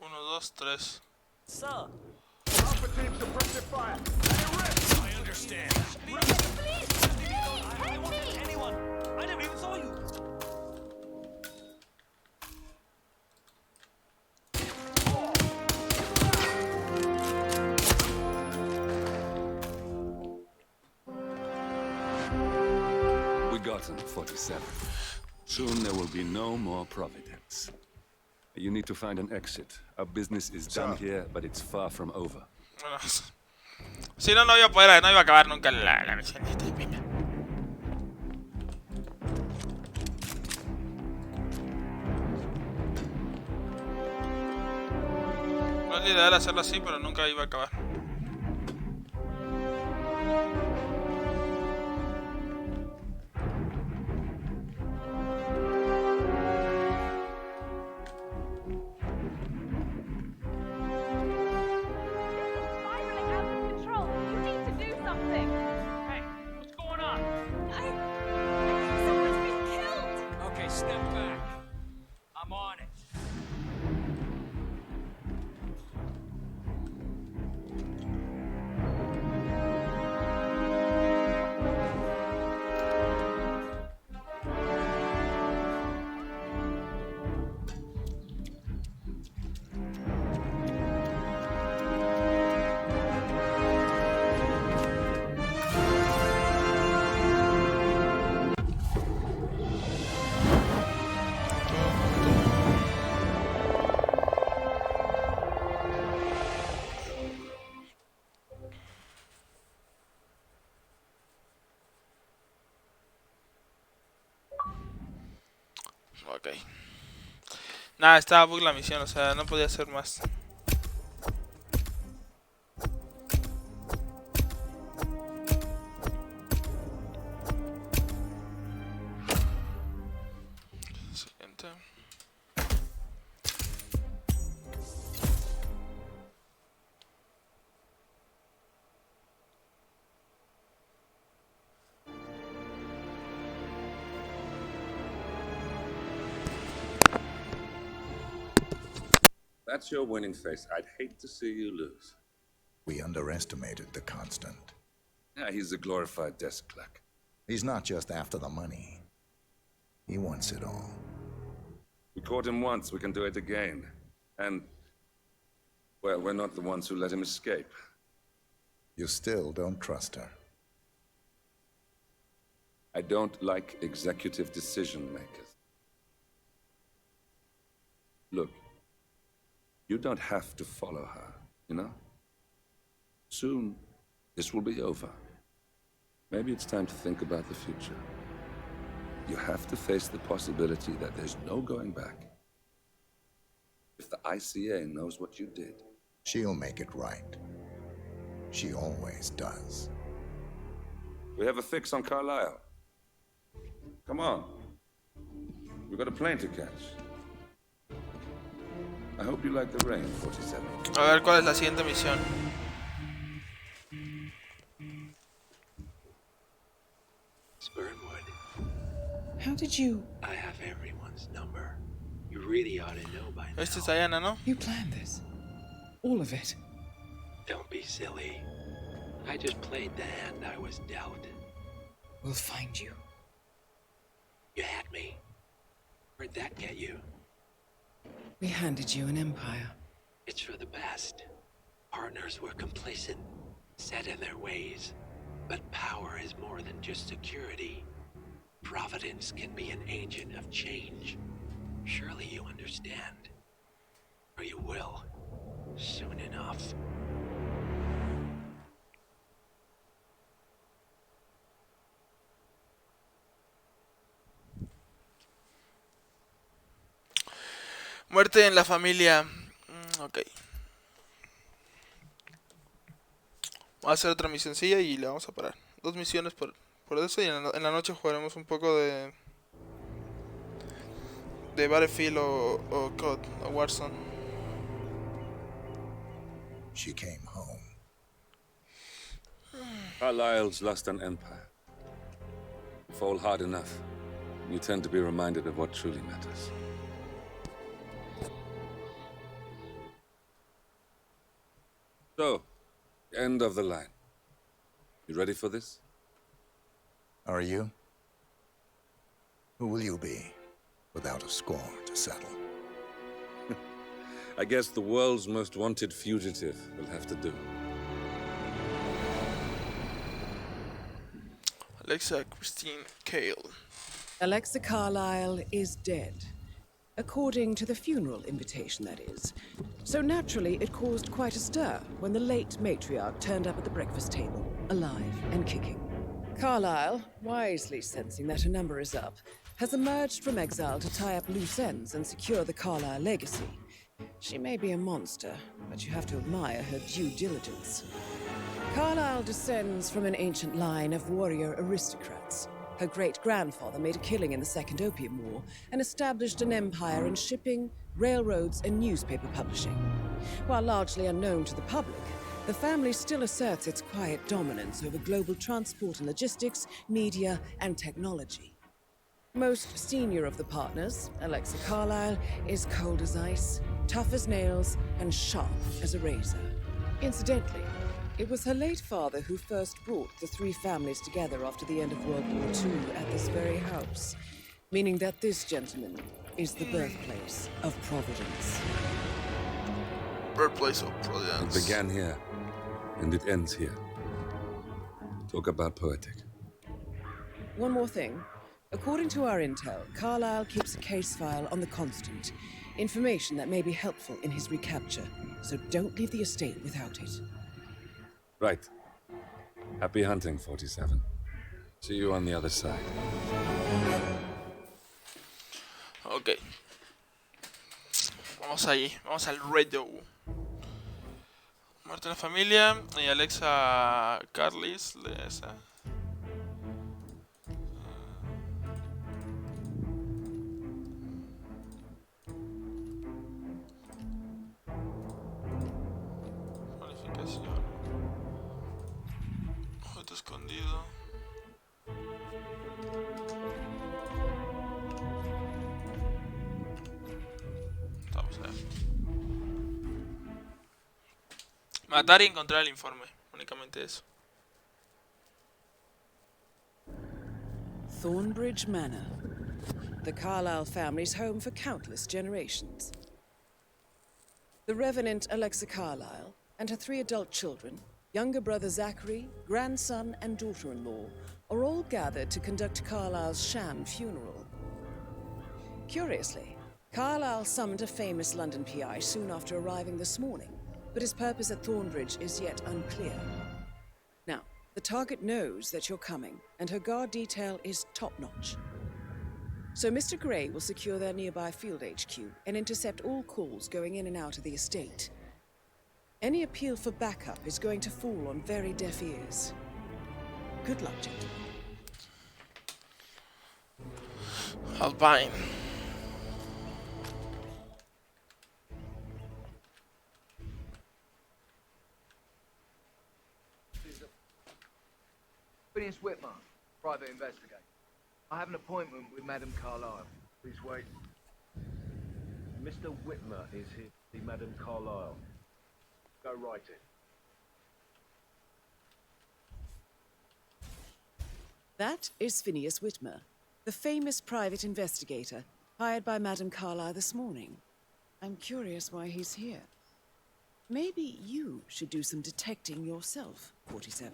Uno, dos, tres. Sir, proper Cover team, suppressive fire. I understand. I won't hurt anyone. I never even saw you. We got him, 47. Soon there will be no more Providence. You need to find an exit. Our business is done here, but it's far from over. Bueno, si no, no iba a poder, no iba a acabar nunca la misión esta de pena. No es la ideal hacerlo así, pero nunca iba a acabar. Step back. I'm on it. Ok. Nada, estaba bug la misión, o sea, no podía hacer más. Siguiente. That's your winning face. I'd hate to see you lose. We underestimated the Constant. Yeah, he's a glorified desk clerk. He's not just after the money. He wants it all. We caught him once, we can do it again. And, well, we're not the ones who let him escape. You still don't trust her. I don't like executive decision makers. Look, you don't have to follow her, you know? Soon, this will be over. Maybe it's time to think about the future. You have to face the possibility that there's no going back. If the ICA knows what you did, she'll make it right. She always does. We have a fix on Carlisle. Come on. We've got a plane to catch. I hope you like the rain, 47. A ver cuál es la siguiente misión. Spurnwood. How did you... I have everyone's number. You really ought to know by now. Esta es Diana, ¿no? You planned this. All of it. Don't be silly. I just played the hand I was dealt. We'll find you. You had me. Where'd that get you? We handed you an empire. It's for the best. Partners were complacent, set in their ways. But power is more than just security. Providence can be an agent of change. Surely you understand. Or you will. Soon enough. Muerte en la familia. Ok. Vamos a hacer otra misioncilla y le vamos a parar. 2 misiones por eso y en la noche jugaremos un poco de Battlefield o COD o Warzone. She came home. Carlisle's lost an empire. You fall hard enough, you tend to be reminded of what truly matters. So, End of the line. You ready for this? Are you? Who will you be, without a score to settle? I guess the world's most wanted fugitive will have to do. Alexa Christine Kale. Alexa Carlyle is dead. According to the funeral invitation, that is. So naturally, it caused quite a stir when the late matriarch turned up at the breakfast table, alive and kicking. Carlyle, wisely sensing that her number is up, has emerged from exile to tie up loose ends and secure the Carlyle legacy. She may be a monster, but you have to admire her due diligence. Carlyle descends from an ancient line of warrior aristocrats. Her great-grandfather made a killing in the Second Opium War and established an empire in shipping, railroads, and newspaper publishing. While largely unknown to the public, the family still asserts its quiet dominance over global transport and logistics, media, and technology. Most senior of the partners, Alexa Carlyle, is cold as ice, tough as nails, and sharp as a razor. Incidentally, it was her late father who first brought the three families together after the end of World War II at this very house, meaning that this gentleman is the birthplace of Providence. Birthplace of Providence. It began here, and it ends here. Talk about poetic. One more thing. According to our intel, Carlyle keeps a case file on the Constant. Information that may be helpful in his recapture, so don't leave the estate without it. Right. Happy hunting, 47. See you on the other side. Ok. Vamos allí. Vamos al radio. Muerte en la familia. Y Alexa Carlis de esa. Cualificación. Objeto escondido. Vamos a ver. Matar y encontrar el informe. Únicamente eso. Thornbridge Manor. The Carlyle family's home for countless generations. The Revenant Alexa Carlyle and her 3 adult children, younger brother Zachary, grandson, and daughter-in-law, are all gathered to conduct Carlyle's sham funeral. Curiously, Carlyle summoned a famous London PI soon after arriving this morning, but his purpose at Thornbridge is yet unclear. Now, the target knows that you're coming, and her guard detail is top-notch. So Mr. Gray will secure their nearby field HQ and intercept all calls going in and out of the estate. Any appeal for backup is going to fall on very deaf ears. Good luck, gentlemen. Albine. Phineas Whitmer, private investigator. I have an appointment with Madame Carlyle. Please wait. Mr. Whitmer is here to see Madame Carlyle. Go right in. That is Phineas Whitmer, the famous private investigator hired by Madame Carlyle this morning. I'm curious why he's here. Maybe you should do some detecting yourself, 47.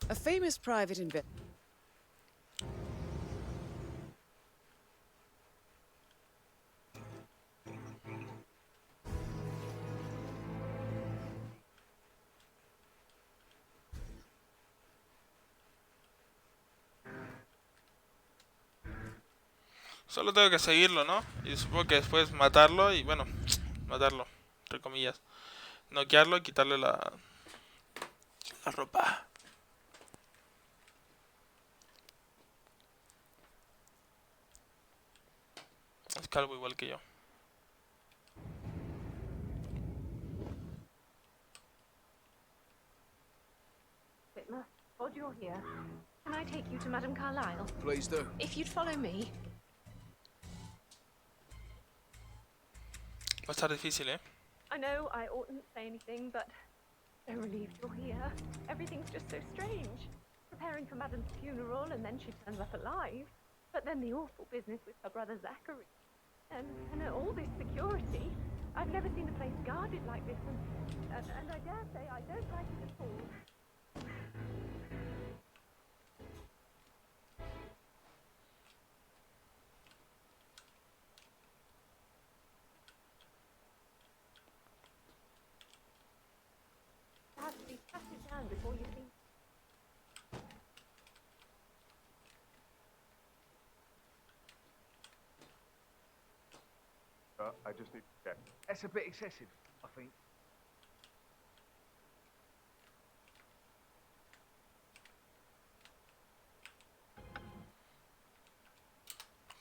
A famous private investigator. Solo tengo que seguirlo, ¿no? Y supongo que después matarlo y, bueno, matarlo, entre comillas. Noquearlo y quitarle la ropa. Es calvo igual que yo. Whitmer, while you're here, can I take you to Madame Carlyle? Please do. If you'd follow me. Va a estar difícil, ¿eh? I know I oughtn't say anything, but so relieved you're here. Everything's just so strange. Preparing for Madam's funeral, and then she turns up alive. But then the awful business with her brother Zachary. And all this security. I've never seen a place guarded like this, and I dare say I don't like it at all. You have to be patted down before you think. I just need to check. That's a bit excessive, I think.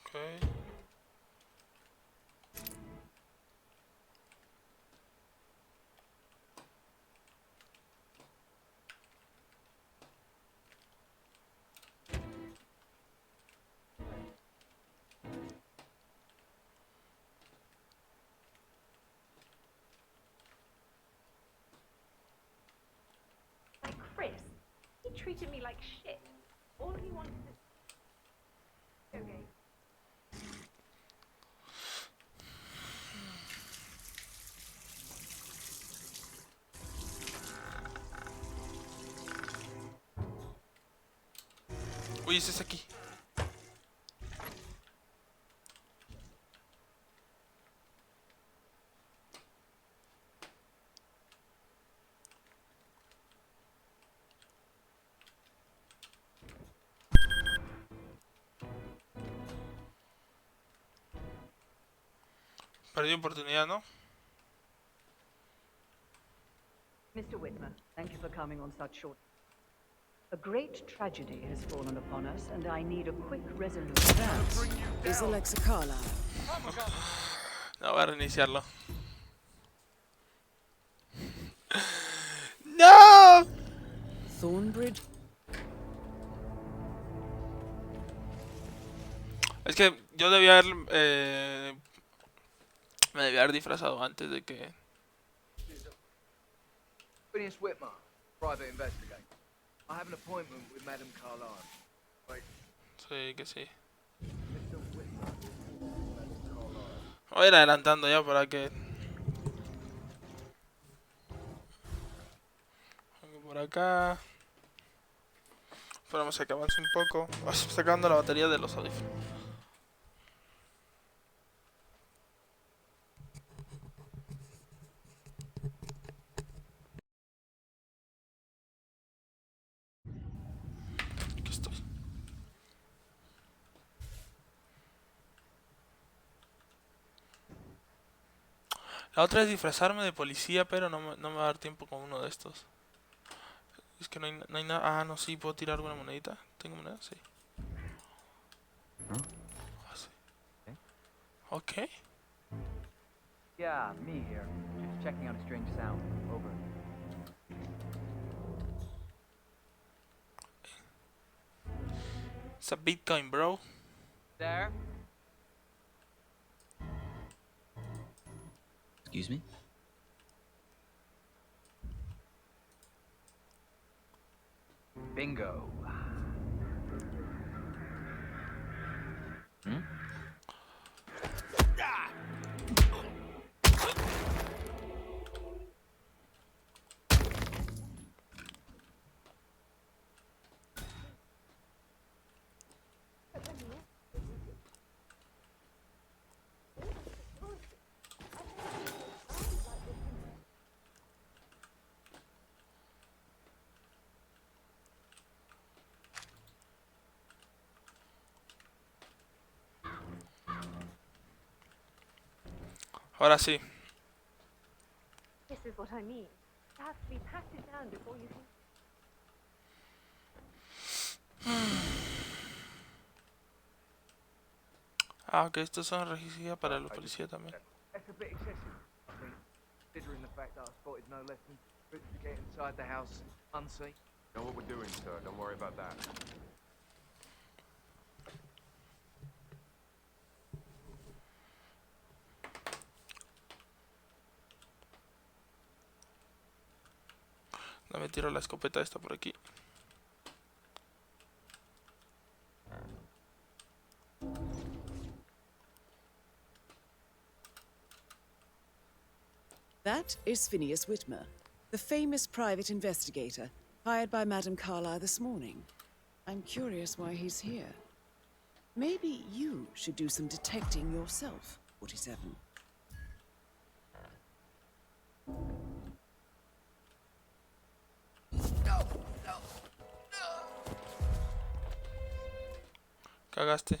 Okay. Like Chris, he treated me like shit. All he wanted to... Okay. Uy, ese es aquí. Perdí oportunidad, ¿no? Mr. Whitmer, thank you for coming on such short. A great tragedy has fallen upon us, and I need a quick resolution. That is Alexa Carlisle. No, voy a reiniciarlo. ¡No! Thornbridge. Es que yo debía haber... me debía haber disfrazado antes de que... Phineas Whitmer, private investigator. I have an appointment with Madame Carlisle. Wait. Sí, que sí. Mr. Whitmer, Madame Carlisle. Voy a ir adelantando ya para que... Por acá... Esperamos a que avance un poco. Estoy sacando la batería de los audífonos. Aquí estoy. La otra es disfrazarme de policía, pero no me va a dar tiempo con uno de estos. Es que no hay nada. Ah, no, sí, puedo tirar alguna monedita. ¿Tengo moneda? Sí. Ah, sí. Ok. Yeah, me here. Just checking out a strange sound. Over. It's a Bitcoin, bro. There? Excuse me? Bingo. Hmm? Ahora sí. This is what I mean. You have to be patted down before you can... Ah, ok, estos son requisitos para los policías también. That's a bit excessive, I think, considering the fact that I spotted no less than to get inside the house unseen. Know what we're doing, sir. Don't worry about that. Dame tiro la escopeta esta por aquí. That is Phineas Whitmer, the famous private investigator hired by Madame Carlyle this morning. I'm curious why he's here. Maybe you should do some detecting yourself, 47. Cagaste.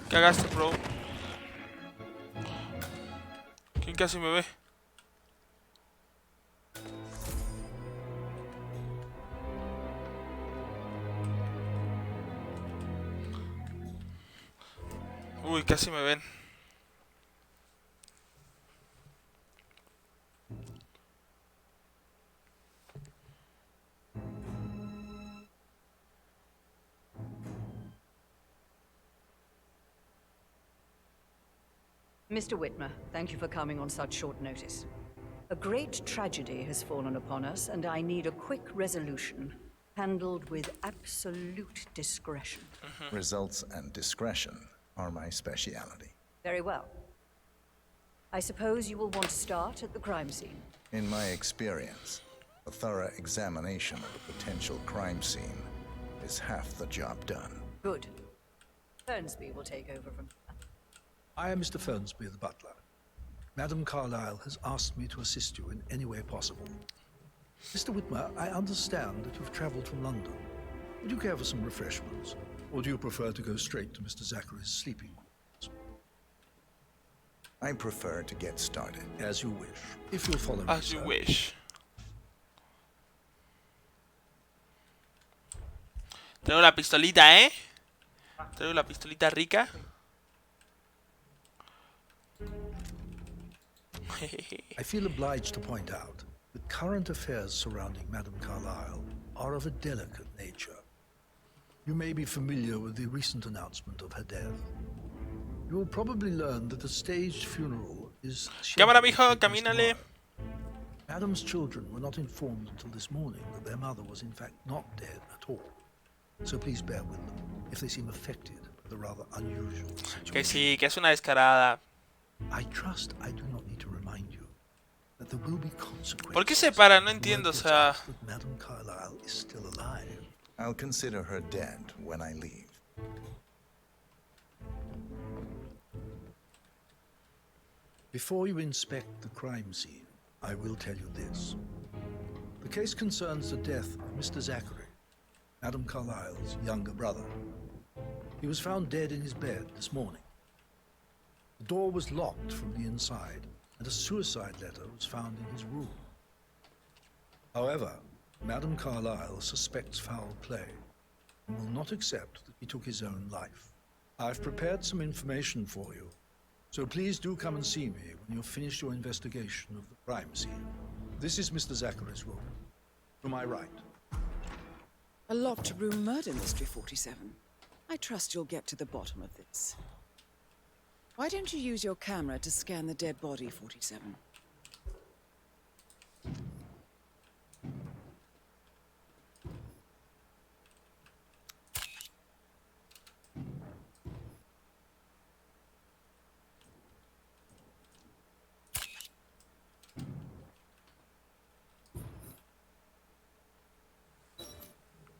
Cagaste, bro. ¿Quién casi me ve? Uy, casi me ven. Mr. Whitmer, thank you for coming on such short notice. A great tragedy has fallen upon us, and I need a quick resolution, handled with absolute discretion. Results and discretion are my speciality. Very well. I suppose you will want to start at the crime scene. In my experience, a thorough examination of a potential crime scene is half the job done. Good. Fernsby will take over from here. I am Mr. Fernsby, the butler. Madame Carlyle has asked me to assist you in any way possible. Mr. Whitmer, I understand that you've traveled from London. Would you care for some refreshments? Or do you prefer to go straight to Mr. Zachary's sleeping quarters? I prefer to get started. As you wish. If you'll follow me, As you wish. Tengo la pistolita, ¿eh? Tengo la pistolita rica. I feel obliged to point out that current affairs surrounding Madame Carlyle are of a delicate nature. You may be familiar with the recent announcement of her death. You will probably learn that a staged funeral is Cámara, mijo, camínale. Madame's children were not informed until this morning that their mother was in fact not dead at all. So please bear with them if they seem affected by the rather unusual situation. Que sí, que es una descarada. I trust I do not need to remind you that there will be consequences. ¿Por qué se para? No entiendo, o sea. Madame Carlyle is still alive. I'll consider her dead when I leave. Before you inspect the crime scene, I will tell you this. The case concerns the death of Mr. Zachary, Madame Carlyle's younger brother. He was found dead in his bed this morning. The door was locked from the inside, and a suicide letter was found in his room. However, Madame Carlyle suspects foul play and will not accept that he took his own life. I've prepared some information for you, so please do come and see me when you've finished your investigation of the crime scene. This is Mr. Zachary's room. To my right. A locked room murder mystery, 47. I trust you'll get to the bottom of this. Why don't you use your camera to scan the dead body, 47?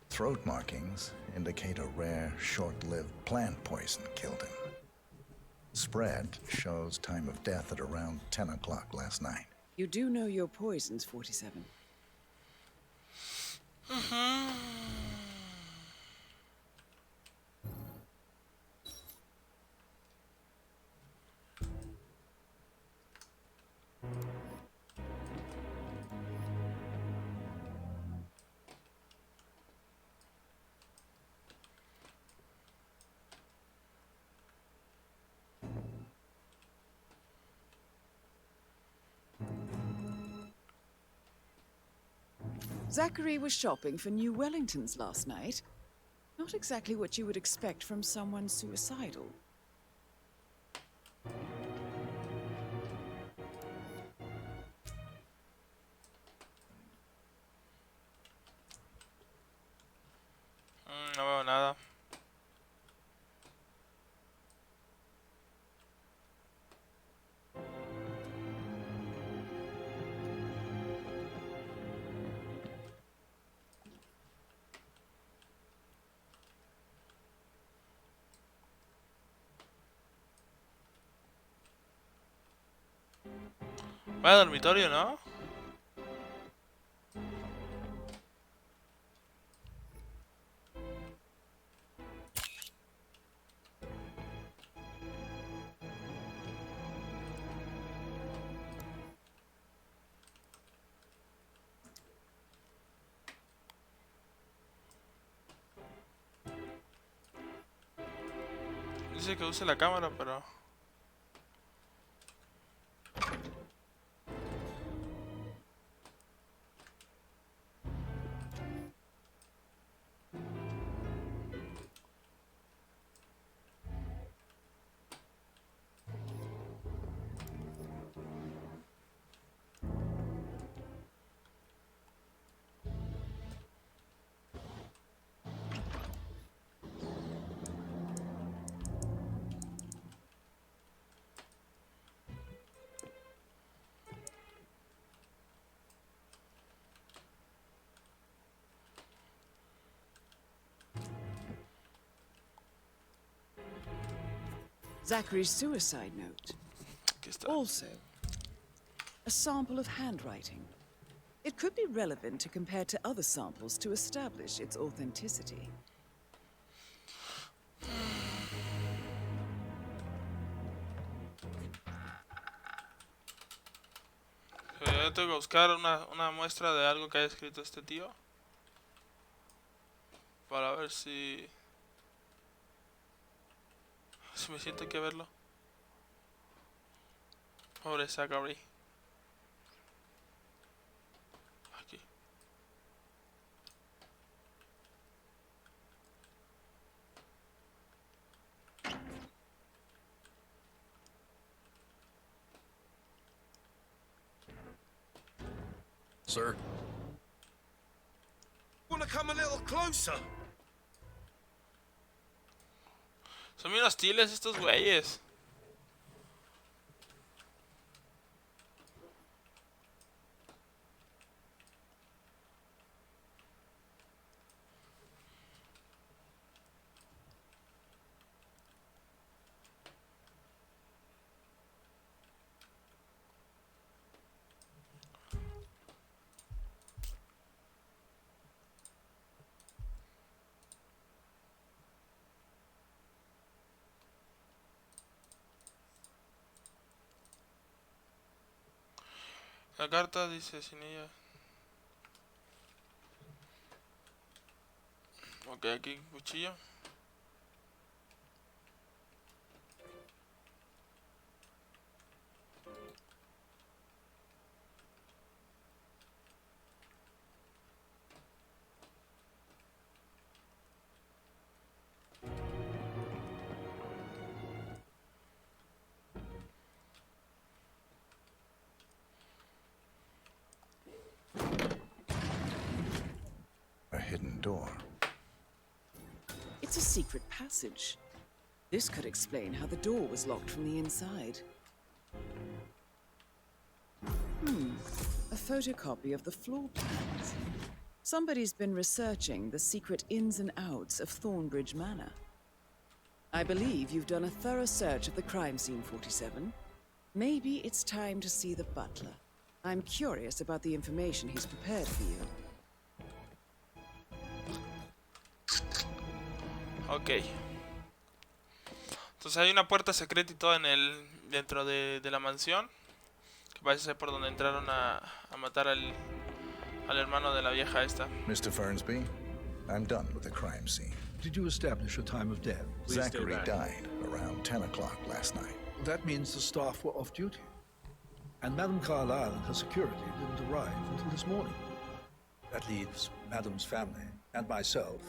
Throat markings indicate a rare, short-lived plant poison killed him. Spread shows time of death at around 10 o'clock last night. You do know your poisons, 47. Zachary was shopping for new Wellingtons last night. Not exactly what you would expect from someone suicidal. No veo nada. Vaya dormitorio, ¿no? Dice que use la cámara, pero... Zachary's suicide note. Also, a sample of handwriting. It could be relevant to compare to other samples to establish its authenticity. Yo tengo que buscar una muestra de algo que haya escrito este tío. Para ver si me siento que verlo. Pobre Zachary. Aquí. Sir? Wanna come a little closer? Son bien hostiles estos güeyes. La carta dice sin ella. Ok, aquí cuchillo. A hidden door. It's a secret passage. This could explain how the door was locked from the inside. A photocopy of the floor plans. Somebody's been researching the secret ins and outs of Thornbridge Manor. I believe you've done a thorough search of the crime scene, 47. Maybe it's time to see the butler. I'm curious about the information he's prepared for you. Ok. Entonces hay una puerta secreta y todo dentro de la mansión. Que parece ser por donde entraron a matar al hermano de la vieja esta. Mr. Fernsby, I'm done with the crime scene. Did you establish a time of death? Zachary died around 10 o'clock last night. That means the staff were off duty. And Madame Carlyle and her security didn't arrive until this morning. That leaves Madame's family and myself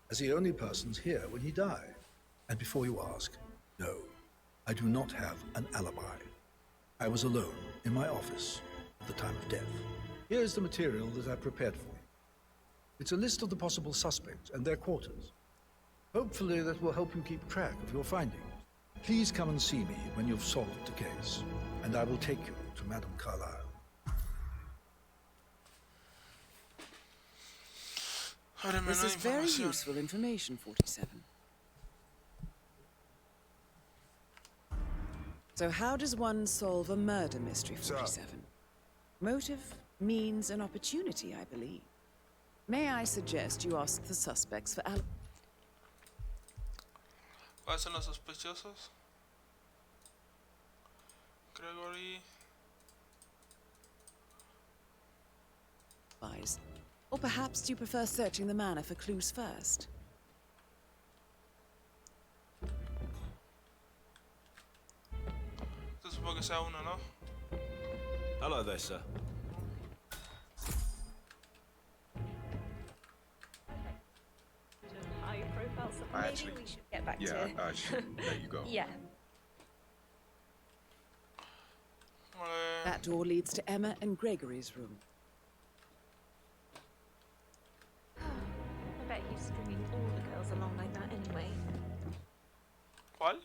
as the only persons here when he died. And before you ask, no, I do not have an alibi. I was alone in my office at the time of death. Here's the material that I prepared for you. It's a list of the possible suspects and their quarters. Hopefully that will help you keep track of your findings. Please come and see me when you've solved the case, and I will take you to Madame Carlyle. This is very useful information, 47. So how does one solve a murder mystery, 47? Motive, means, and opportunity, I believe. May I suggest you ask the suspects for ¿Cuáles son los sospechosos? Gregory. alibis? Or perhaps do you prefer searching the manor for clues first? Esto supongo que sea uno, ¿no? Hello there, sir. High profile, so maybe we should get back to... I should let you go. Yeah. That door leads to Emma and Gregory's room. I bet he's stringing all the girls along like that anyway. ¿Cuál?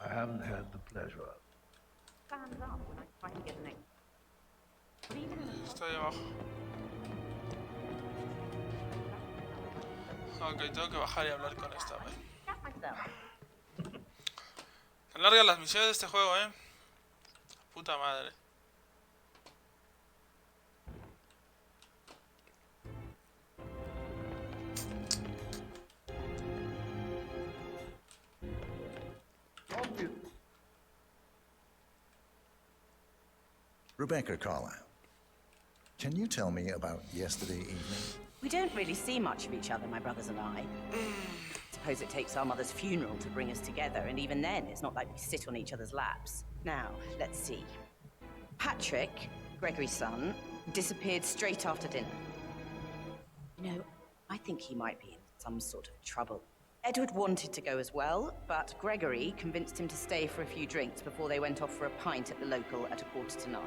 I haven't had the pleasure of. Stands up when I try to get an Está ahí abajo. Ok, tengo que bajar y hablar con esta, ¿vale? Tan largas las misiones de este juego, Puta madre. Rebecca Carlyle, can you tell me about yesterday evening? We don't really see much of each other, my brothers and I. Suppose it takes our mother's funeral to bring us together, and even then, it's not like we sit on each other's laps. Now, let's see. Patrick, Gregory's son, disappeared straight after dinner. You know, I think he might be in some sort of trouble. Edward wanted to go as well, but Gregory convinced him to stay for a few drinks before they went off for a pint at the local at 9:45.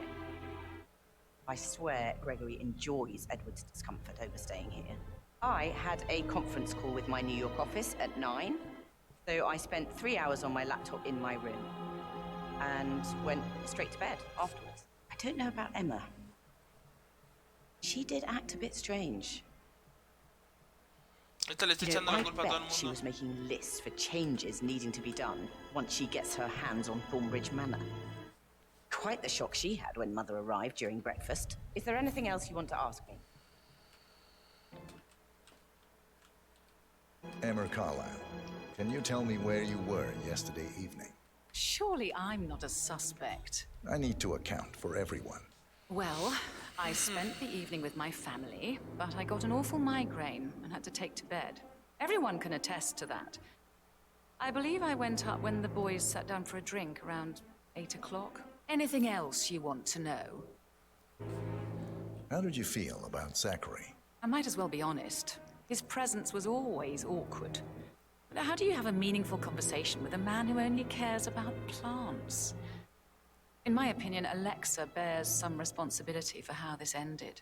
I swear Gregory enjoys Edward's discomfort over staying here. I had a conference call with my New York office at 9, so I spent 3 hours on my laptop in my room and went straight to bed afterwards. I don't know about Emma. She did act a bit strange. Esta le está echando la culpa a todo el She mundo. was making lists for changes needing to be done once she gets her hands on Thornbridge Manor. Quite the shock she had when Mother arrived during breakfast. Is there anything else you want to ask me? Emma Carlyle, can you tell me where you were yesterday evening? Surely I'm not a suspect. I need to account for everyone. Well, I spent the evening with my family, but I got an awful migraine and had to take to bed. Everyone can attest to that. I believe I went up when the boys sat down for a drink around 8 o'clock. Anything else you want to know? How did you feel about Zachary? I might as well be honest. His presence was always awkward. How do you have a meaningful conversation with a man who only cares about plants? In my opinion, Alexa bears some responsibility for how this ended.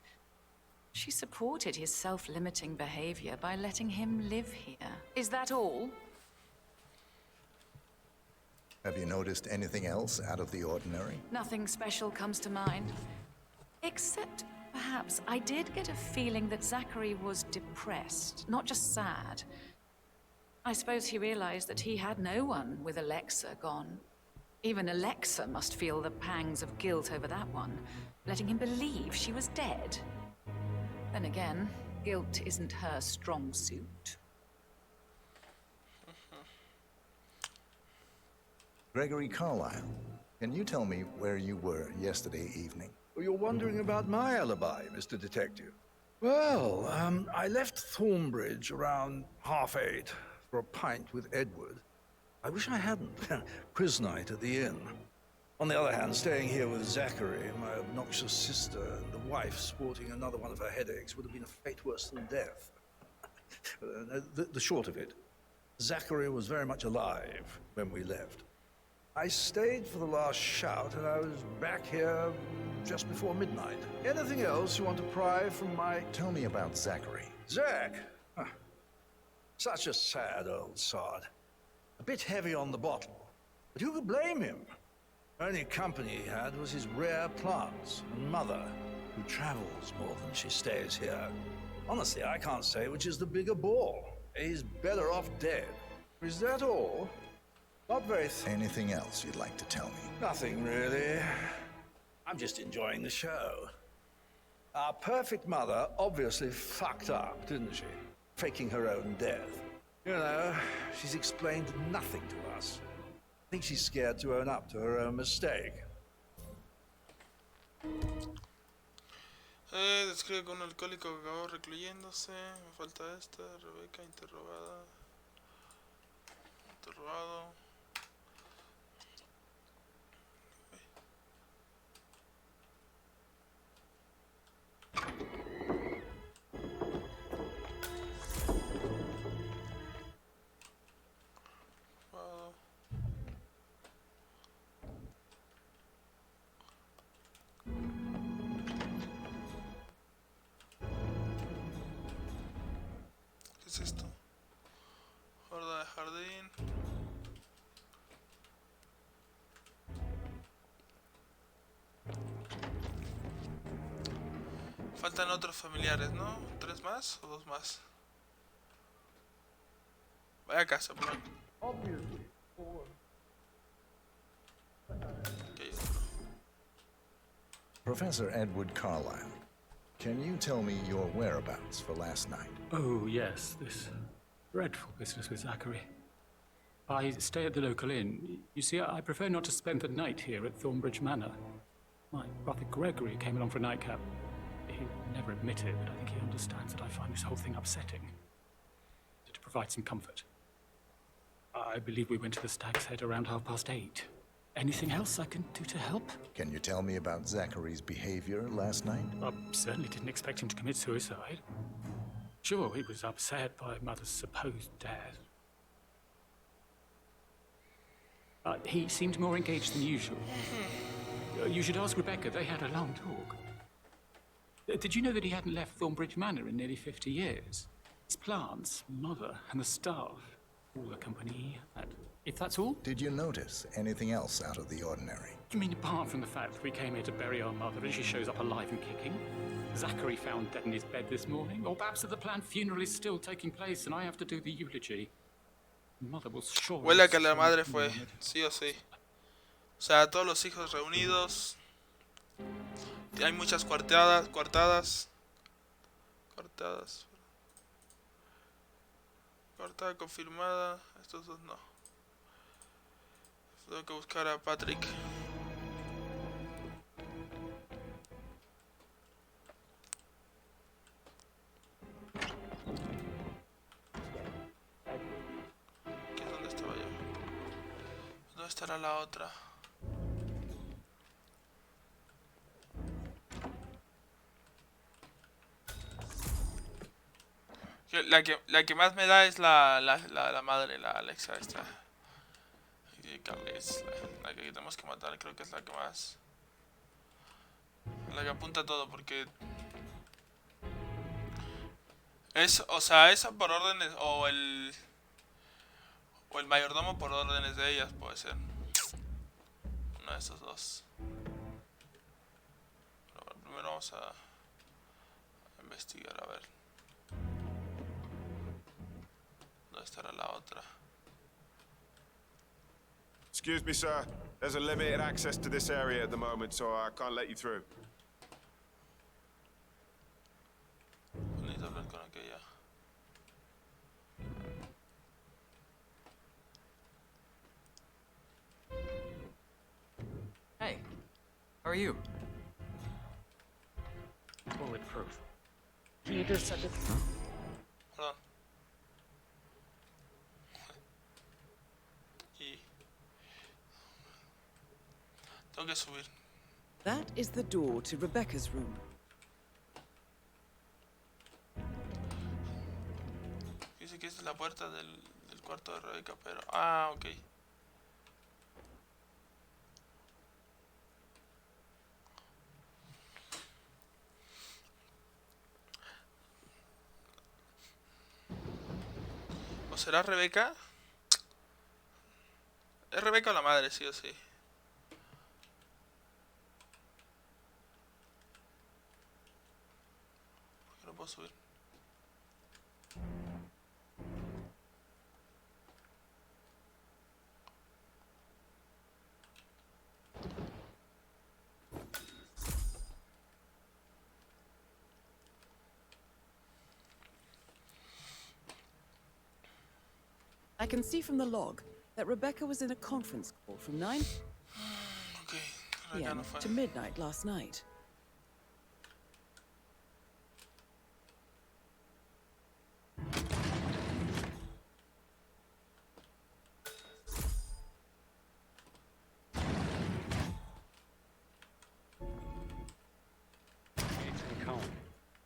She supported his self-limiting behavior by letting him live here. Is that all? Have you noticed anything else out of the ordinary? Nothing special comes to mind. Except, perhaps, I did get a feeling that Zachary was depressed, not just sad. I suppose he realized that he had no one with Alexa gone. Even Alexa must feel the pangs of guilt over that one, letting him believe she was dead. Then again, guilt isn't her strong suit. Gregory Carlyle, can you tell me where you were yesterday evening? You're wondering about my alibi, Mr. Detective. Well, I left Thornbridge around 8:30 for a pint with Edward. I wish I hadn't. Quiz night at the inn. On the other hand, staying here with Zachary, my obnoxious sister, and the wife sporting another one of her headaches would have been a fate worse than death. The short of it, Zachary was very much alive when we left. I stayed for the last shout, and I was back here just before midnight. Anything else you want to pry from my... Tell me about Zachary. Zach? Huh. Such a sad old sod. A bit heavy on the bottle. But who could blame him? Only company he had was his rare plants and mother, who travels more than she stays here. Honestly, I can't say which is the bigger ball. He's better off dead. Is that all? Not very... Anything else you'd like to tell me? Nothing, really. I'm just enjoying the show. Our perfect mother obviously fucked up, didn't she? Faking her own death. You know, she's explained nothing to us. I think she's scared to own up to her own mistake. Describe con un alcohólico que acabó recluyéndose. Me falta esta. Rebeca interrogada. Interrogado. ¿Qué es esto? Horda de jardín. Faltan otros familiares, ¿no? ¿3 más o 2 más? Vaya casa, por Professor Edward Carlyle, can you tell me your whereabouts for last night? Oh, yes, this dreadful business with Zachary. I stay at the local inn. You see, I prefer not to spend the night here at Thornbridge Manor. My brother Gregory came along for a nightcap. He'll never admit it, but I think he understands that I find this whole thing upsetting. To provide some comfort. I believe we went to the Stag's Head around 8:30. Anything else I can do to help? Can you tell me about Zachary's behavior last night? I certainly didn't expect him to commit suicide. Sure, he was upset by Mother's supposed death. He seemed more engaged than usual. You should ask Rebecca. They had a long talk. Did you know that he hadn't left Thornbridge Manor in nearly 50 years? His plants, Mother, and the staff, all the company he had. If that's all? Did you notice anything else out of the ordinary? You mean apart from the fact that we came here to bury our mother and she shows up alive and kicking? Zachary found dead in his bed this morning? Or perhaps that the planned funeral is still taking place and I have to do the eulogy? Mother will surely... Huele a que la madre fue, sí o sí. O sea, todos los hijos reunidos. Hay muchas coartadas. Coartada confirmada. Estos dos no. Tengo que buscar a Patrick. ¿Qué es dónde estaba yo? ¿Dónde estará la otra? La que más me da es la madre, la Alexa esta. Es la que tenemos que matar, creo que es la que más... La que apunta todo, porque... O sea, esa por órdenes, o el mayordomo por órdenes de ellas, puede ser. Uno de esos dos. Pero bueno, primero vamos a investigar, a ver. ¿Dónde estará la otra? Excuse me, sir. There's a limited access to this area at the moment, so I can't let you through. Necesito hablar con aquella. Hey, how are you? Bulletproof. Perdón. Tengo que subir. That is the door to Rebecca's room. la puerta del cuarto de Rebeca, pero... Ah, ok. ¿O será Rebeca? Es Rebeca o la madre, sí o sí. ¿Por qué no puedo subir? I can see from the log that Rebecca was in a conference call from 9 p.m. to midnight last night.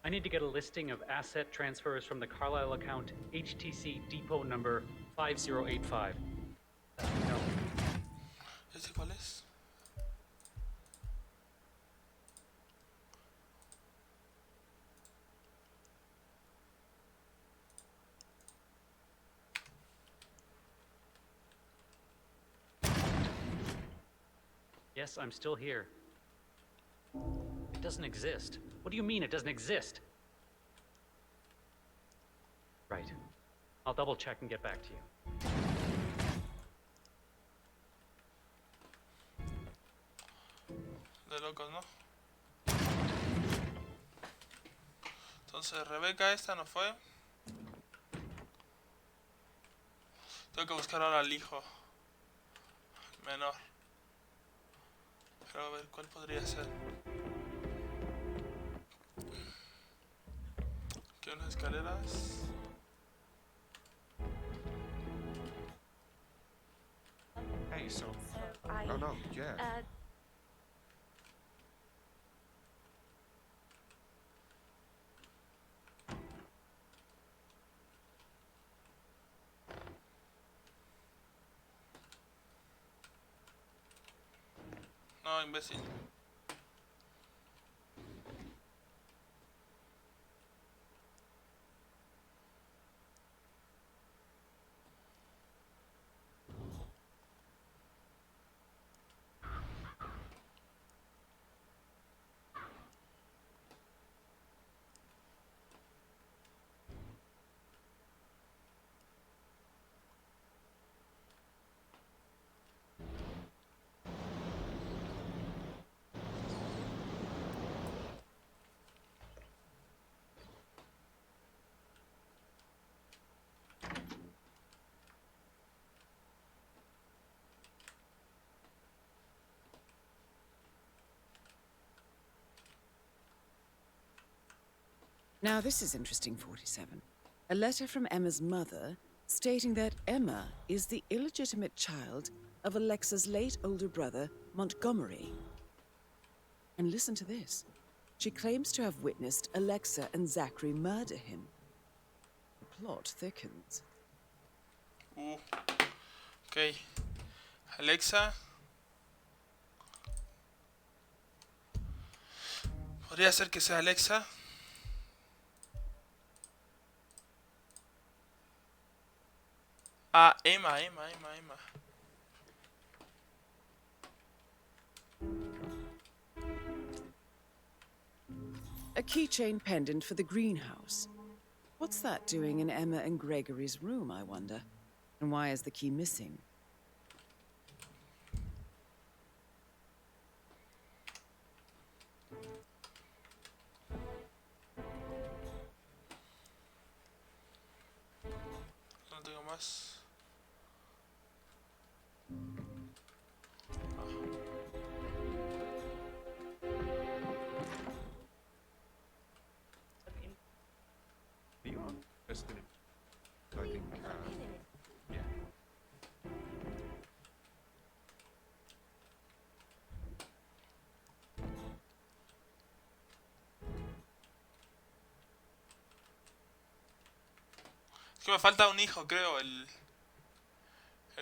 I need to get a listing of asset transfers from the Carlisle account HTC depot number 5085. No. ¿Ese cuál es? Yes, I'm still here. It doesn't exist. What do you mean it doesn't exist? Right. I'll double check and get back to you. De locos, ¿no? Entonces, Rebeca esta no fue. Tengo que buscar ahora al hijo menor. Pero a ver, ¿cuál podría ser? Aquí unas escaleras. Hey, so... Oh no, yeah. No, imbécil. Now this is interesting, 47. A letter from Emma's mother stating that Emma is the illegitimate child of Alexa's late older brother, Montgomery. And listen to this. She claims to have witnessed Alexa and Zachary murder him. The plot thickens. Ok. Alexa. Podría ser que sea Alexa. Ah, Emma. A keychain pendant for the greenhouse. What's that doing in Emma and Gregory's room, I wonder? And why is the key missing? No tengo más. Are you on? Just gonna... I think, yeah. Es que me falta un hijo, creo, el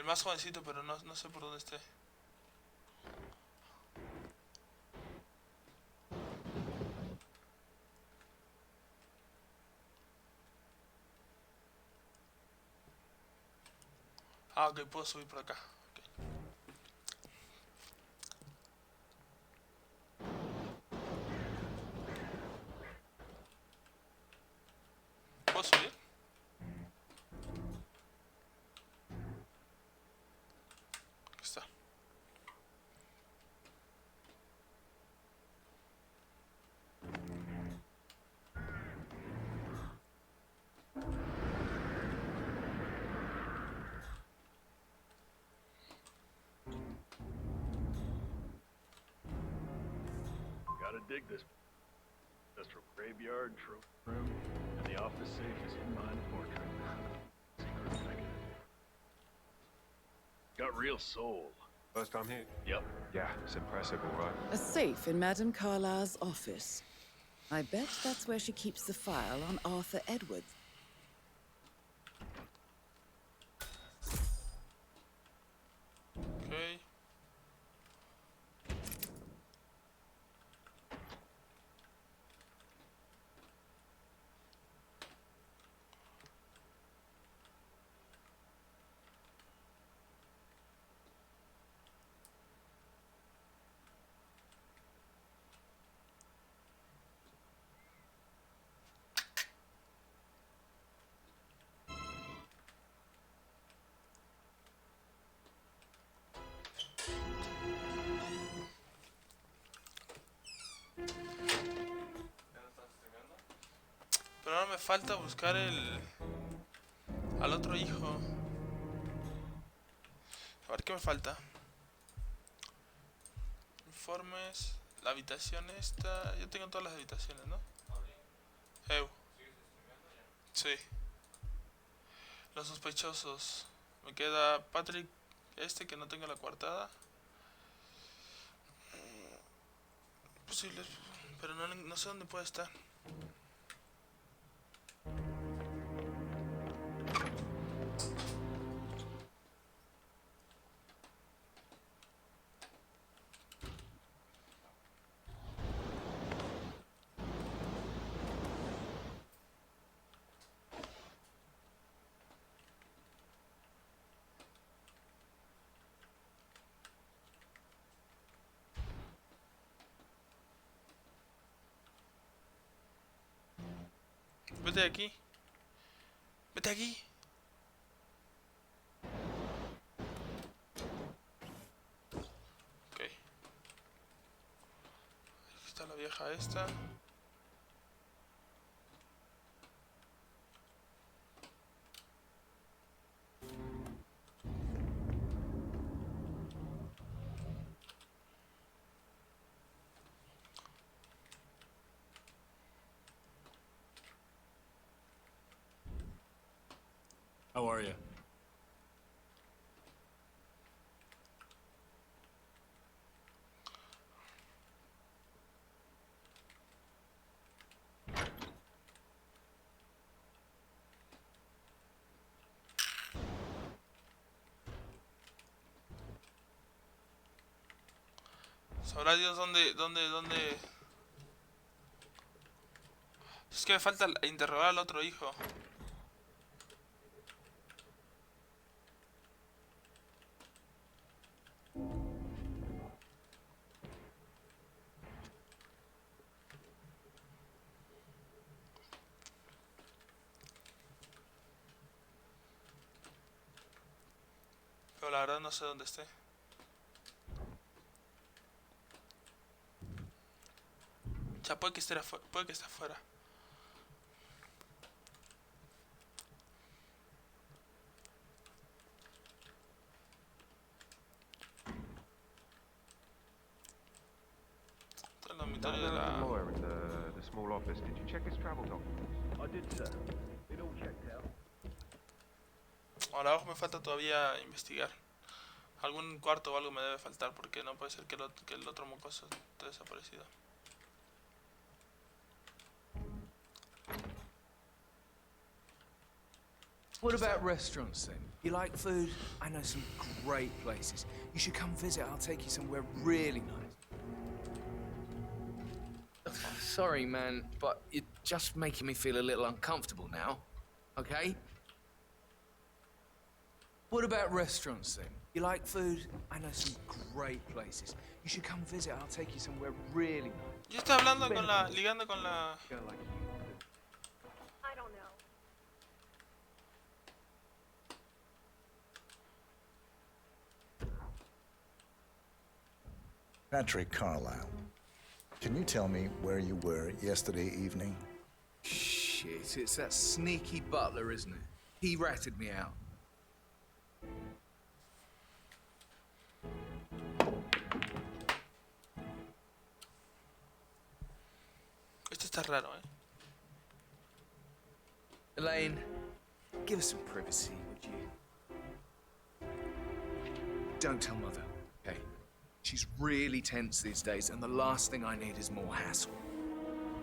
más jovencito, pero no sé por dónde esté. Ah, ok, puedo subir por acá. Okay. ¿Puedo subir? Aquí está. Gotta dig this. Industrial graveyard, trophy room, and the office safe is in mine portrait. Secret mechanism. Got real soul. First time here? Yep. Yeah, it's impressive, all right. A safe in Madame Carlyle's office. I bet that's where she keeps the file on Arthur Edwards. Okay. Pero ahora me falta buscar al otro hijo. A ver qué me falta. Informes. La habitación esta. Yo tengo todas las habitaciones, ¿no? Sí. Los sospechosos. Me queda Patrick que no tengo la coartada. Posible. Pero no sé dónde puede estar. Vete de aquí. Vete aquí. Ok. Aquí está la vieja esta. How are you? Sabrá Dios dónde. Es que me falta interrogar al otro hijo. Pero la verdad no sé dónde esté. O sea, puede que esté afuera. Está en el dormitorio de la... lawyer in the small office. Did you check his travel documents? I did, sir. It all checked out. Ahora abajo me falta todavía investigar. Algún cuarto o algo me debe faltar porque no puede ser que el otro mocoso esté desaparecido. What about restaurants then? You like food? I know some great places. You should come visit. I'll take you somewhere really nice. Sorry, man, but you're just making me feel a little uncomfortable now. Okay? What about restaurants then? You like food? I know some great places. You should come visit. I'll take you somewhere really nice. Yo está hablando con la, ligando con la. I don't know. Patrick Carlisle, can you tell me where you were yesterday evening? Shit, it's that sneaky butler, isn't it? He ratted me out. Esto está raro, Elaine, give us some privacy, would you? Don't tell Mother, okay? She's really tense these days, and the last thing I need is more hassle.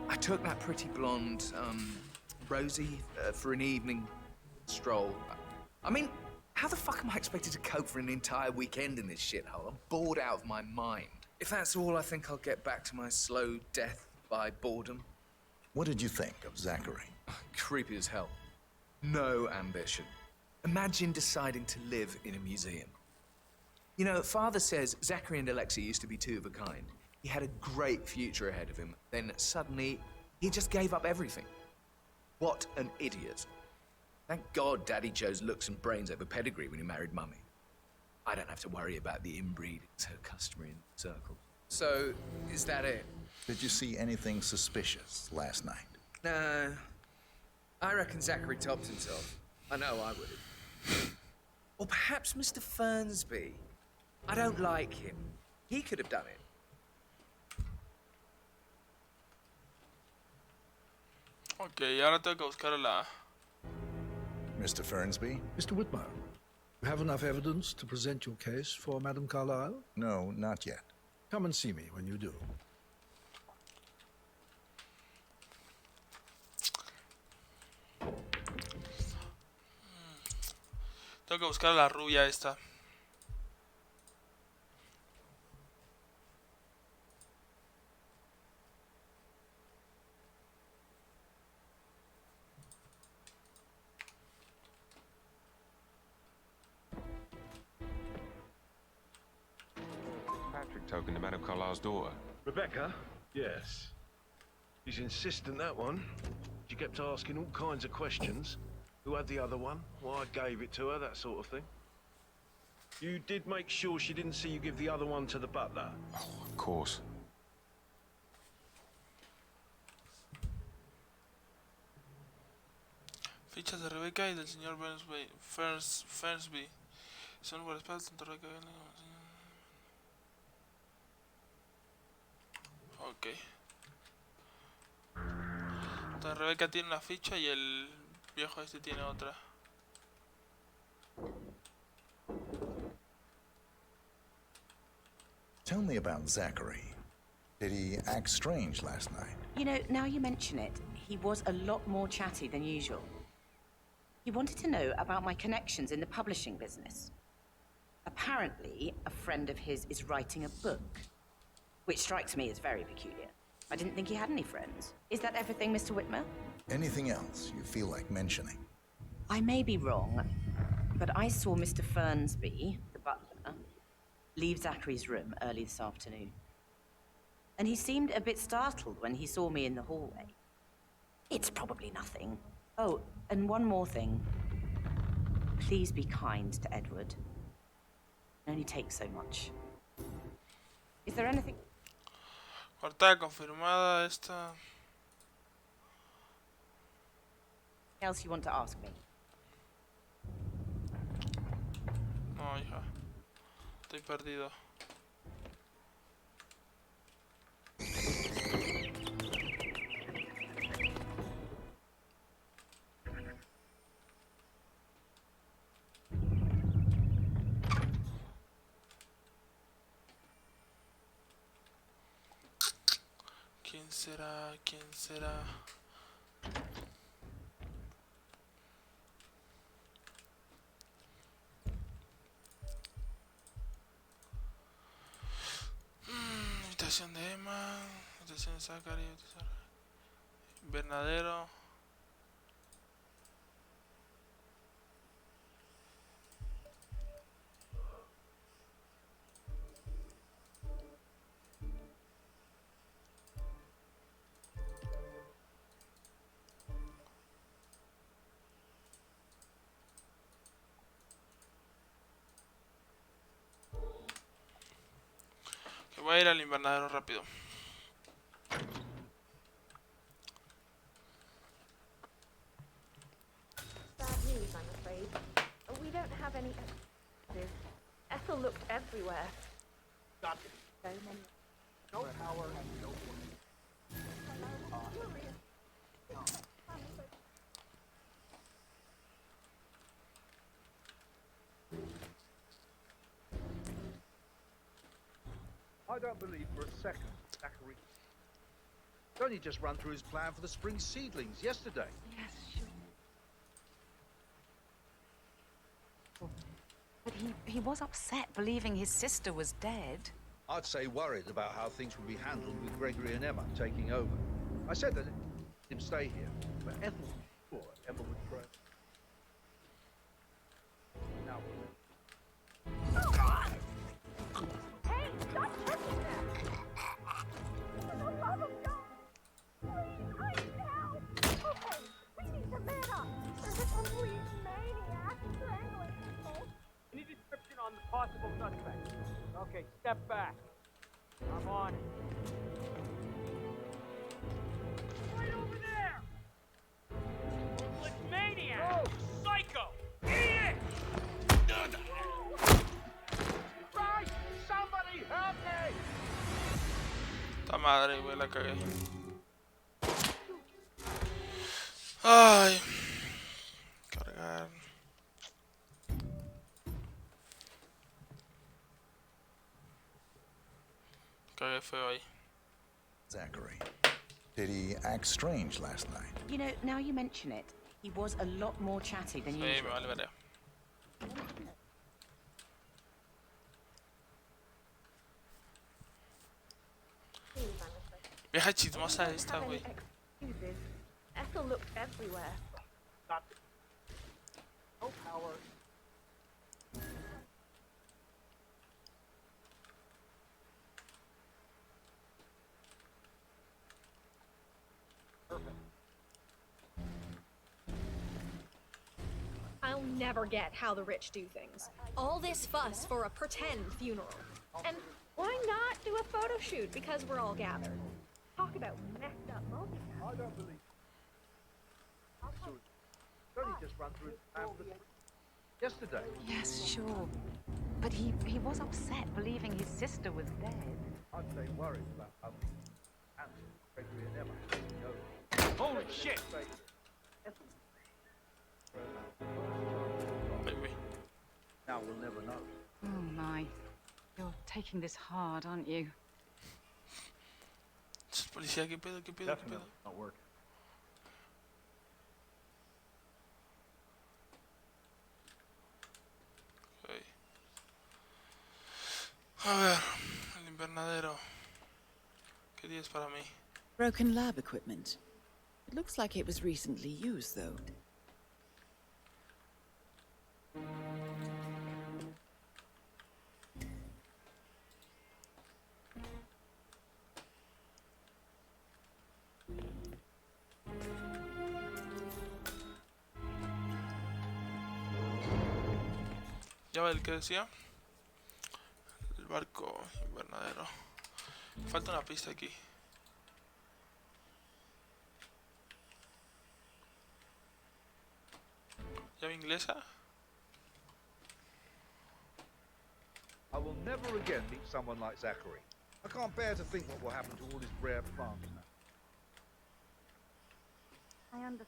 I took that pretty blonde, Rosie, for an evening stroll. I mean, how the fuck am I expected to cope for an entire weekend in this shithole? I'm bored out of my mind. If that's all, I think I'll get back to my slow death by boredom. What did you think of Zachary? Creepy as hell. No ambition. Imagine deciding to live in a museum. You know, Father says Zachary and Alexei used to be two of a kind. He had a great future ahead of him. Then suddenly, he just gave up everything. What an idiot. Thank God Daddy chose looks and brains over pedigree when he married Mummy. I don't have to worry about the inbreed. It's her customary in the circle. So, is that it? Did you see anything suspicious last night? No. I reckon Zachary topped himself. I know I would have. Or perhaps Mr. Fernsby. I don't like him. He could have done it. Ok, ahora tengo que buscar a la. Mr. Fernsby? Mr. Whitmer, you have enough evidence to present your case for Madame Carlyle? No, not yet. Come and see me when you do. Tengo que buscar a la rubia esta. Patrick token to Madame Carlyle's daughter. Rebecca? Yes. She's insistent, that one. She kept asking all kinds of questions. Who had the other one? Why I gave it to her, that sort of thing. You did make sure she didn't see you give the other one to the butler? Oh, of course. Fichas de Rebecca y del señor Fernsby. Son guardaespaldas tanto Rebecca. Ok. Entonces Rebecca tiene una ficha y el viejo este tiene otra. Tell me about Zachary. Did he act strange last night? You know, now you mention it, he was a lot more chatty than usual. He wanted to know about my connections in the publishing business. Apparently, a friend of his is writing a book, which strikes me as very peculiar. I didn't think he had any friends. Is that everything, Mr. Whitmer? Anything else you feel like mentioning? I may be wrong, but I saw Mr. Fernsby, the butler, leave Zachary's room early this afternoon. And he seemed a bit startled when he saw me in the hallway. It's probably nothing. Oh, and one more thing. Please be kind to Edward. It only takes so much. Is there anything Cortada confirmada esta. else you want to ask me? No, hija. Estoy perdido. ¿Quién será? ¿Quién será? Zachary. Invernadero. Que voy a ir al invernadero rápido. Bad news, I'm afraid. We don't have any explosives. Ethel looked everywhere. Got it. So many. No power and no work. I don't believe for a second Zachary only just run through his plan for the spring seedlings yesterday. Yes, sure. But he was upset believing his sister was dead. I'd say worried about how things would be handled with Gregory and Emma taking over. I said that him stay here, but Ethel was sure Emma would pray. Now, Hey, stop touching that! For the love of God! Please, I need help! Okay, we need to man up! There's a complete maniac strangling people! Any description on the possible suspect? Okay, step back. I'm on it. Right over there! Ruthless maniac! Oh. Psycho! Idiot! Christ! Somebody help me! Puta madre, güey, la cagué. Ay. Cargar. Cagué feo ahí. Zachary. Did he act strange last night? You know, now you mention it, he was a lot more chatty than Sí, usual. me vale verga. Vieja chismosa esta, güey. Excuses. Ethel looked everywhere. Got it. No power. Perfect. I'll never get how the rich do things. All this fuss for a pretend funeral. And why not do a photo shoot because we're all gathered? Talk about messed up multitasking. I don't believe. Only just run through his plan for the yesterday. Yes, sure. But he was upset believing his sister was dead. I'd say worried about how things handled Gregory and Emma taking over. Holy shit! Now we'll never know. Oh my. You're taking this hard, aren't you? Policía, qué pedo, qué pedo, qué pedo. Not working. Okay. A ver, el invernadero. ¿Qué día es para mí? Broken lab equipment. It looks like it was recently used, though. Ya va el que decía. El barco invernadero. Falta una pista aquí. ¿Llave inglesa? I will never again meet someone like Zachary. I can't bear to think what will happen to all his rare plants now. I understand.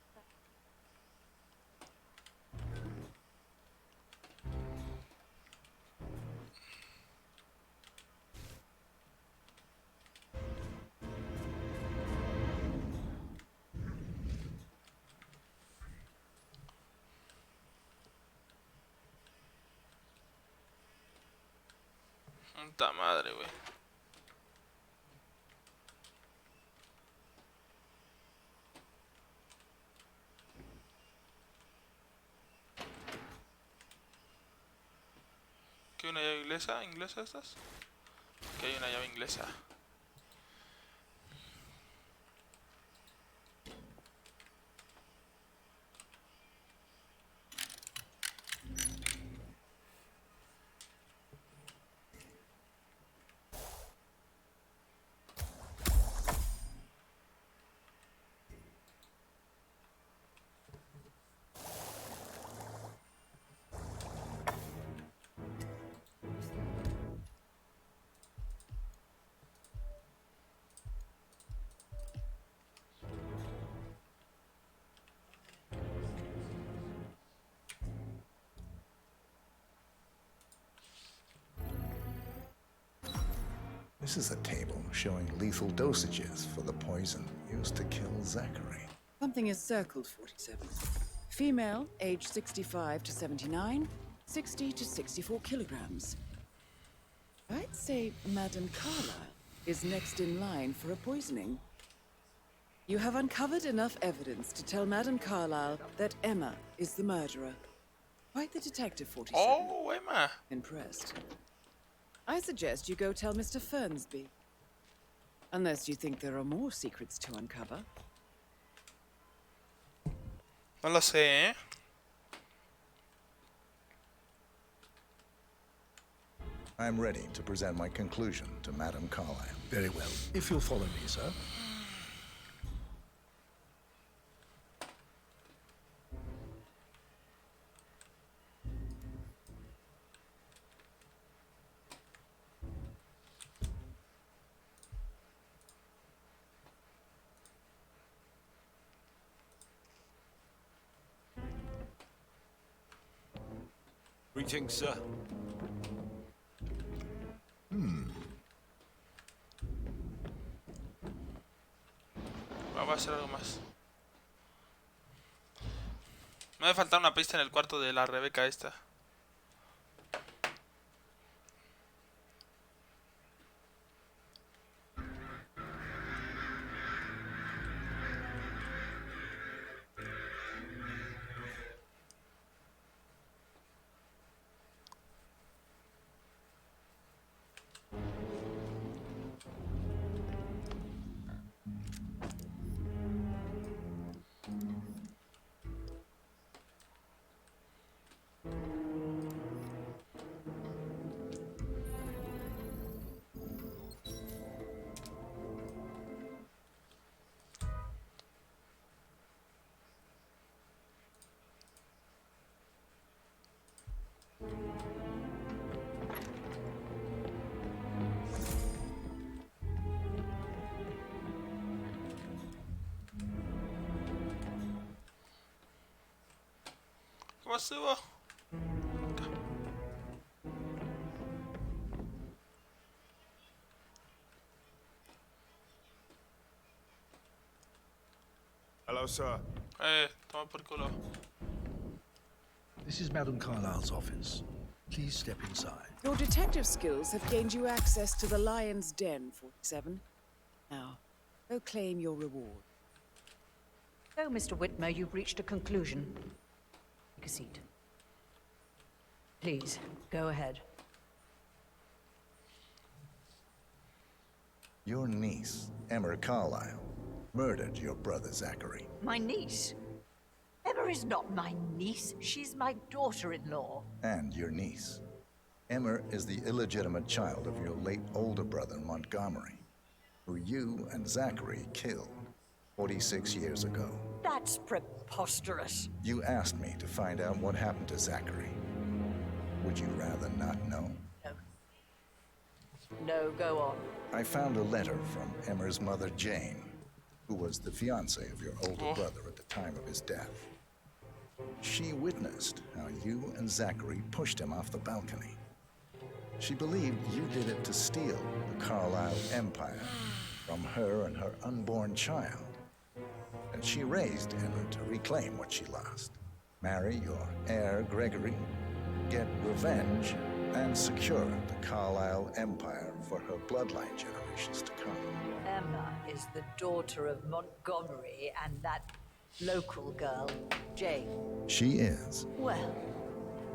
Puta madre, güey. una llave inglesa. ¿Inglesa estas? Que hay una llave inglesa. This is a table showing lethal dosages for the poison used to kill Zachary. Something is circled, 47. Female, age 65 to 79, 60 to 64 kilograms. I'd say Madame Carlyle is next in line for a poisoning. You have uncovered enough evidence to tell Madame Carlyle that Emma is the murderer. Quite the detective, 47. Oh, Emma! Impressed. I suggest you go tell Mr. Fernsby. Unless you think there are more secrets to uncover. No lo sé, ¿eh? I'm ready to present my conclusion to Madame Carlyle. Very well. If you'll follow me, sir. Greetings, sir. Va a ser algo más. Me debe faltar una pista en el cuarto de la Rebeca esta. ¿Cómo subo? Hello, sir. Toma por culo. This is Madame Carlyle's office. Please step inside. Your detective skills have gained you access to the Lion's Den, 47. Now, go claim your reward. So, Mr. Whitmer, you've reached a conclusion. Take a seat. Please, go ahead. Your niece, Emma Carlyle, murdered your brother Zachary. My niece? Emma is not my niece. She's my daughter-in-law. And your niece. Emma is the illegitimate child of your late older brother Montgomery, who you and Zachary killed 46 years ago. That's preposterous. You asked me to find out what happened to Zachary. Would you rather not know? No. No, go on. I found a letter from Emma's mother, Jane, who was the fiancée of your older brother at the time of his death. She witnessed how you and Zachary pushed him off the balcony. She believed you did it to steal the Carlyle empire from her and her unborn child. And she raised Emma to reclaim what she lost. Marry your heir, Gregory, get revenge, and secure the Carlyle empire for her bloodline generations to come. Emma is the daughter of Montgomery and that local girl, Jane. She is. Well,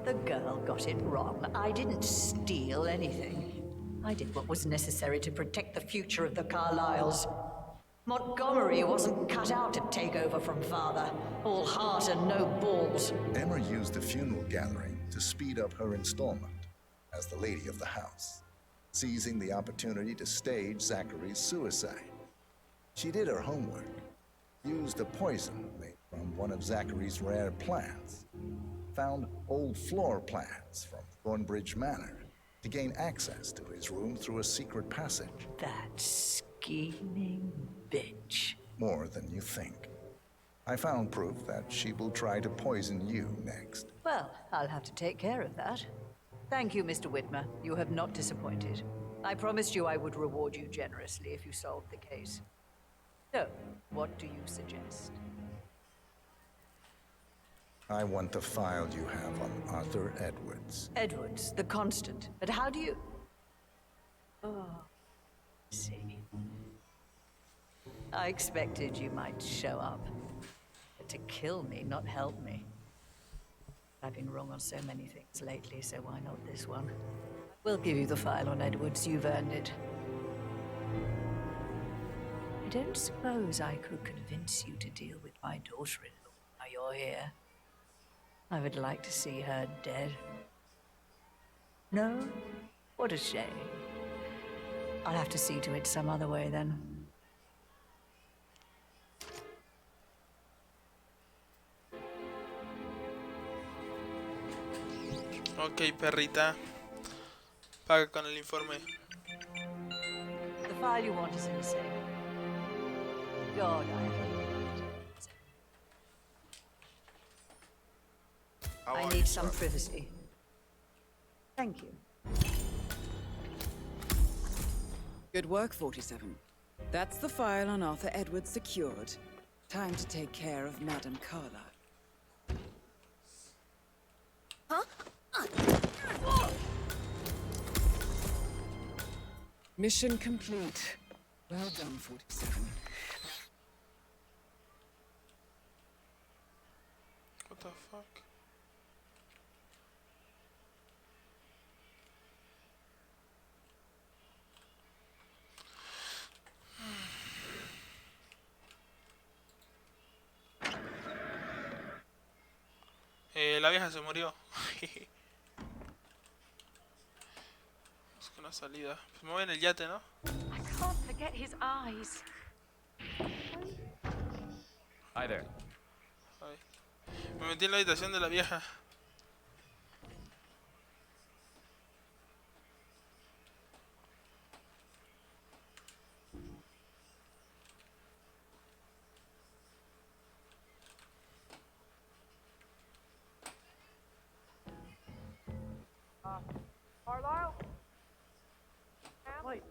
The girl got it wrong. I didn't steal anything. I did what was necessary to protect the future of the Carlyles. Montgomery wasn't cut out to take over from father. All heart and no balls. Emma used the funeral gathering to speed up her installment as the lady of the house, seizing the opportunity to stage Zachary's suicide. She did her homework, used a poison made from one of Zachary's rare plants, found old floor plans from Thornbridge Manor to gain access to his room through a secret passage. That scheming bitch. More than you think. I found proof that she will try to poison you next. Well, I'll have to take care of that. Thank you, Mr. Whitmer. You have not disappointed. I promised you I would reward you generously if you solved the case. So, what do you suggest? I want the file you have on Arthur Edwards. Edwards, the constant. But how do you... Oh, see. I expected you might show up. But to kill me, not help me. I've been wrong on so many things lately, so why not this one? We'll give you the file on Edwards. You've earned it. I don't suppose I could convince you to deal with my daughter-in-law now you're here. I would like to see her dead. No? What a shame. I'll have to see to it some other way then. Ok, perrita. Paga con el informe. The file you want is in the safe. God, I need some privacy. Thank you. Good work, 47. That's the file on Arthur Edwards secured. Time to take care of Madame Carla. Huh? Mission complete. Well done, 47. What the fuck? La vieja se murió. Busco una salida. Pues me voy en el yate, ¿no? I can't forget his eyes. Hi there. Ay. Me metí en la habitación de la vieja. Carlisle? Wait.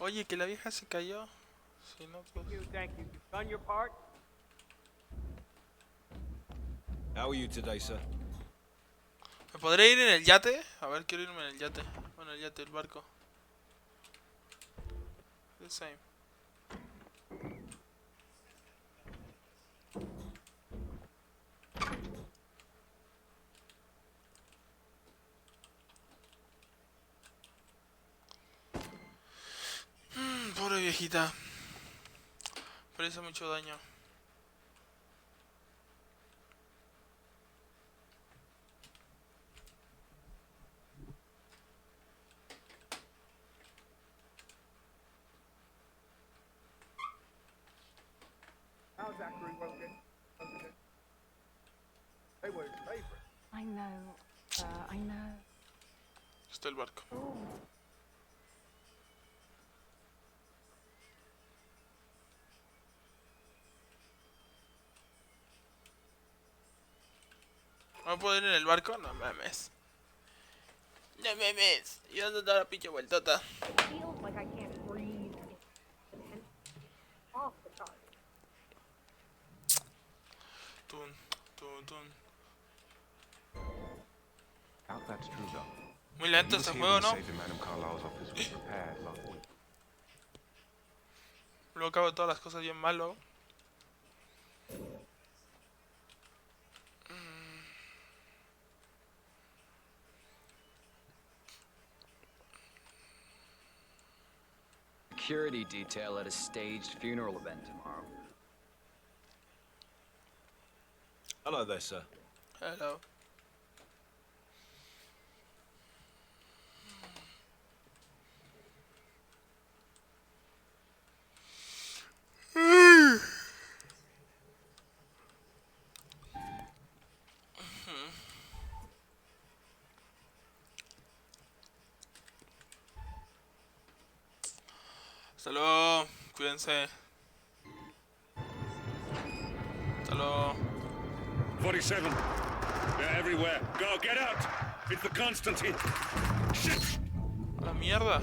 Oye, que la vieja se cayó. Si no, pues... Thank you. You've done your part. How are you today, sir? ¿Me podré ir en el yate? A ver, quiero irme en el yate. Bueno, el yate, el barco. The same. Pobre viejita. Le hizo mucho daño. How's Zachary working? They were his favorite. I know. I know. Está el barco. ¿No puedo ir en el barco? No mames. No mames. ¿Y dónde está la pinche vueltota? Feels like I can't breathe. Off the chart. Tun, tun, tun. Doubt that's true, though. Muy lento este juego, ¿no? Luego acabo todas las cosas bien mal, luego. security detail at a staged funeral event tomorrow. Hello there, sir. Hello. Hasta luego, cuídense. Hasta luego. 47. They're everywhere. Go, get out! It's the Constantine. Shit! A la mierda.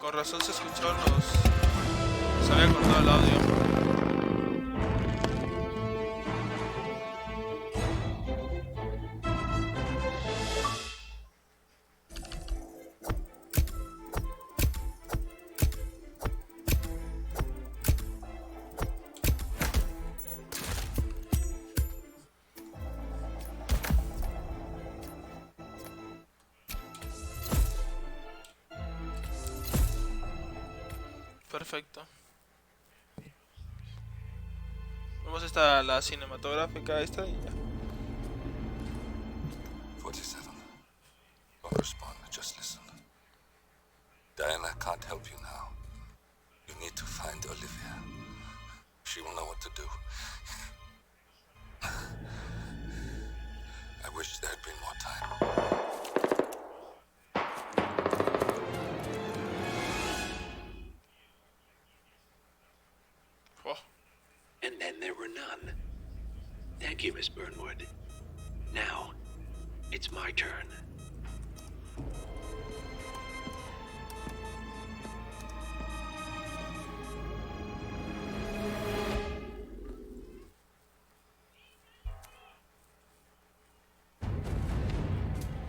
Con razón se escuchó Se había cortado el audio. Perfecto. Vamos hasta la cinematográfica esta y ya. 47. Don't respond, just listen. Diana can't help you now. You need to find Olivia. She will know what to do. I wish there had been more time. And then there were none. Thank you, Miss Burnwood. Now, it's my turn.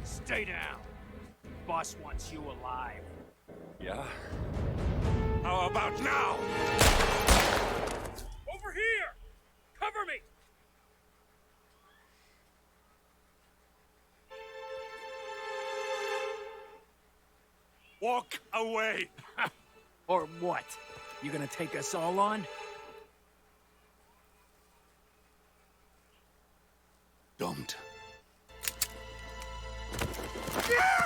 Stay down. Boss wants you alive. Yeah? How about now? Over here! Cover me! Walk away! Or what? You gonna take us all on? Don't.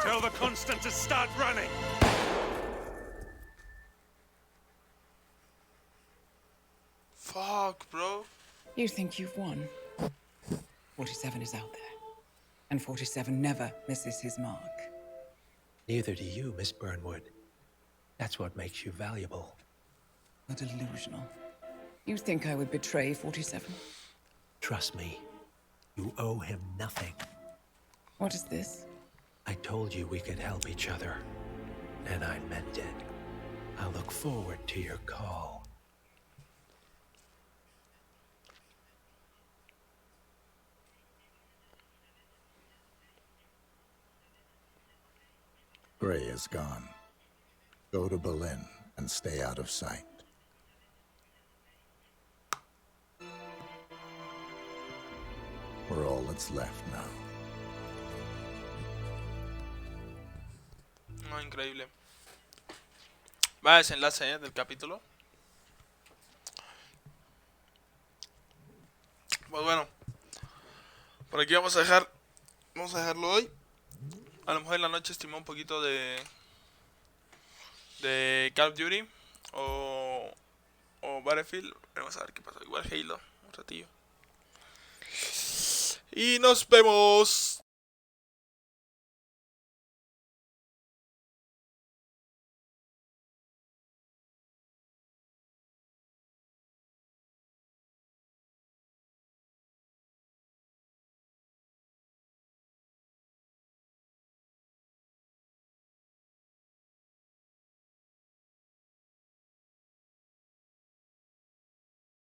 Tell the Constant to start running! Fuck, bro. You think you've won? 47 is out there. And 47 never misses his mark. Neither do you, Miss Burnwood. That's what makes you valuable. You're delusional. You think I would betray 47? Trust me, you owe him nothing. What is this? I told you we could help each other, and I meant it. I look forward to your call. Gray is gone. Go to Berlin and stay out of sight. We're all that's left now. No, increíble. Va desenlace del capítulo. Pues bueno, por aquí vamos a dejarlo hoy. A lo mejor en la noche estimó un poquito de Call of Duty o Battlefield. Vamos a ver qué pasa. Igual Halo, un ratillo. Y nos vemos.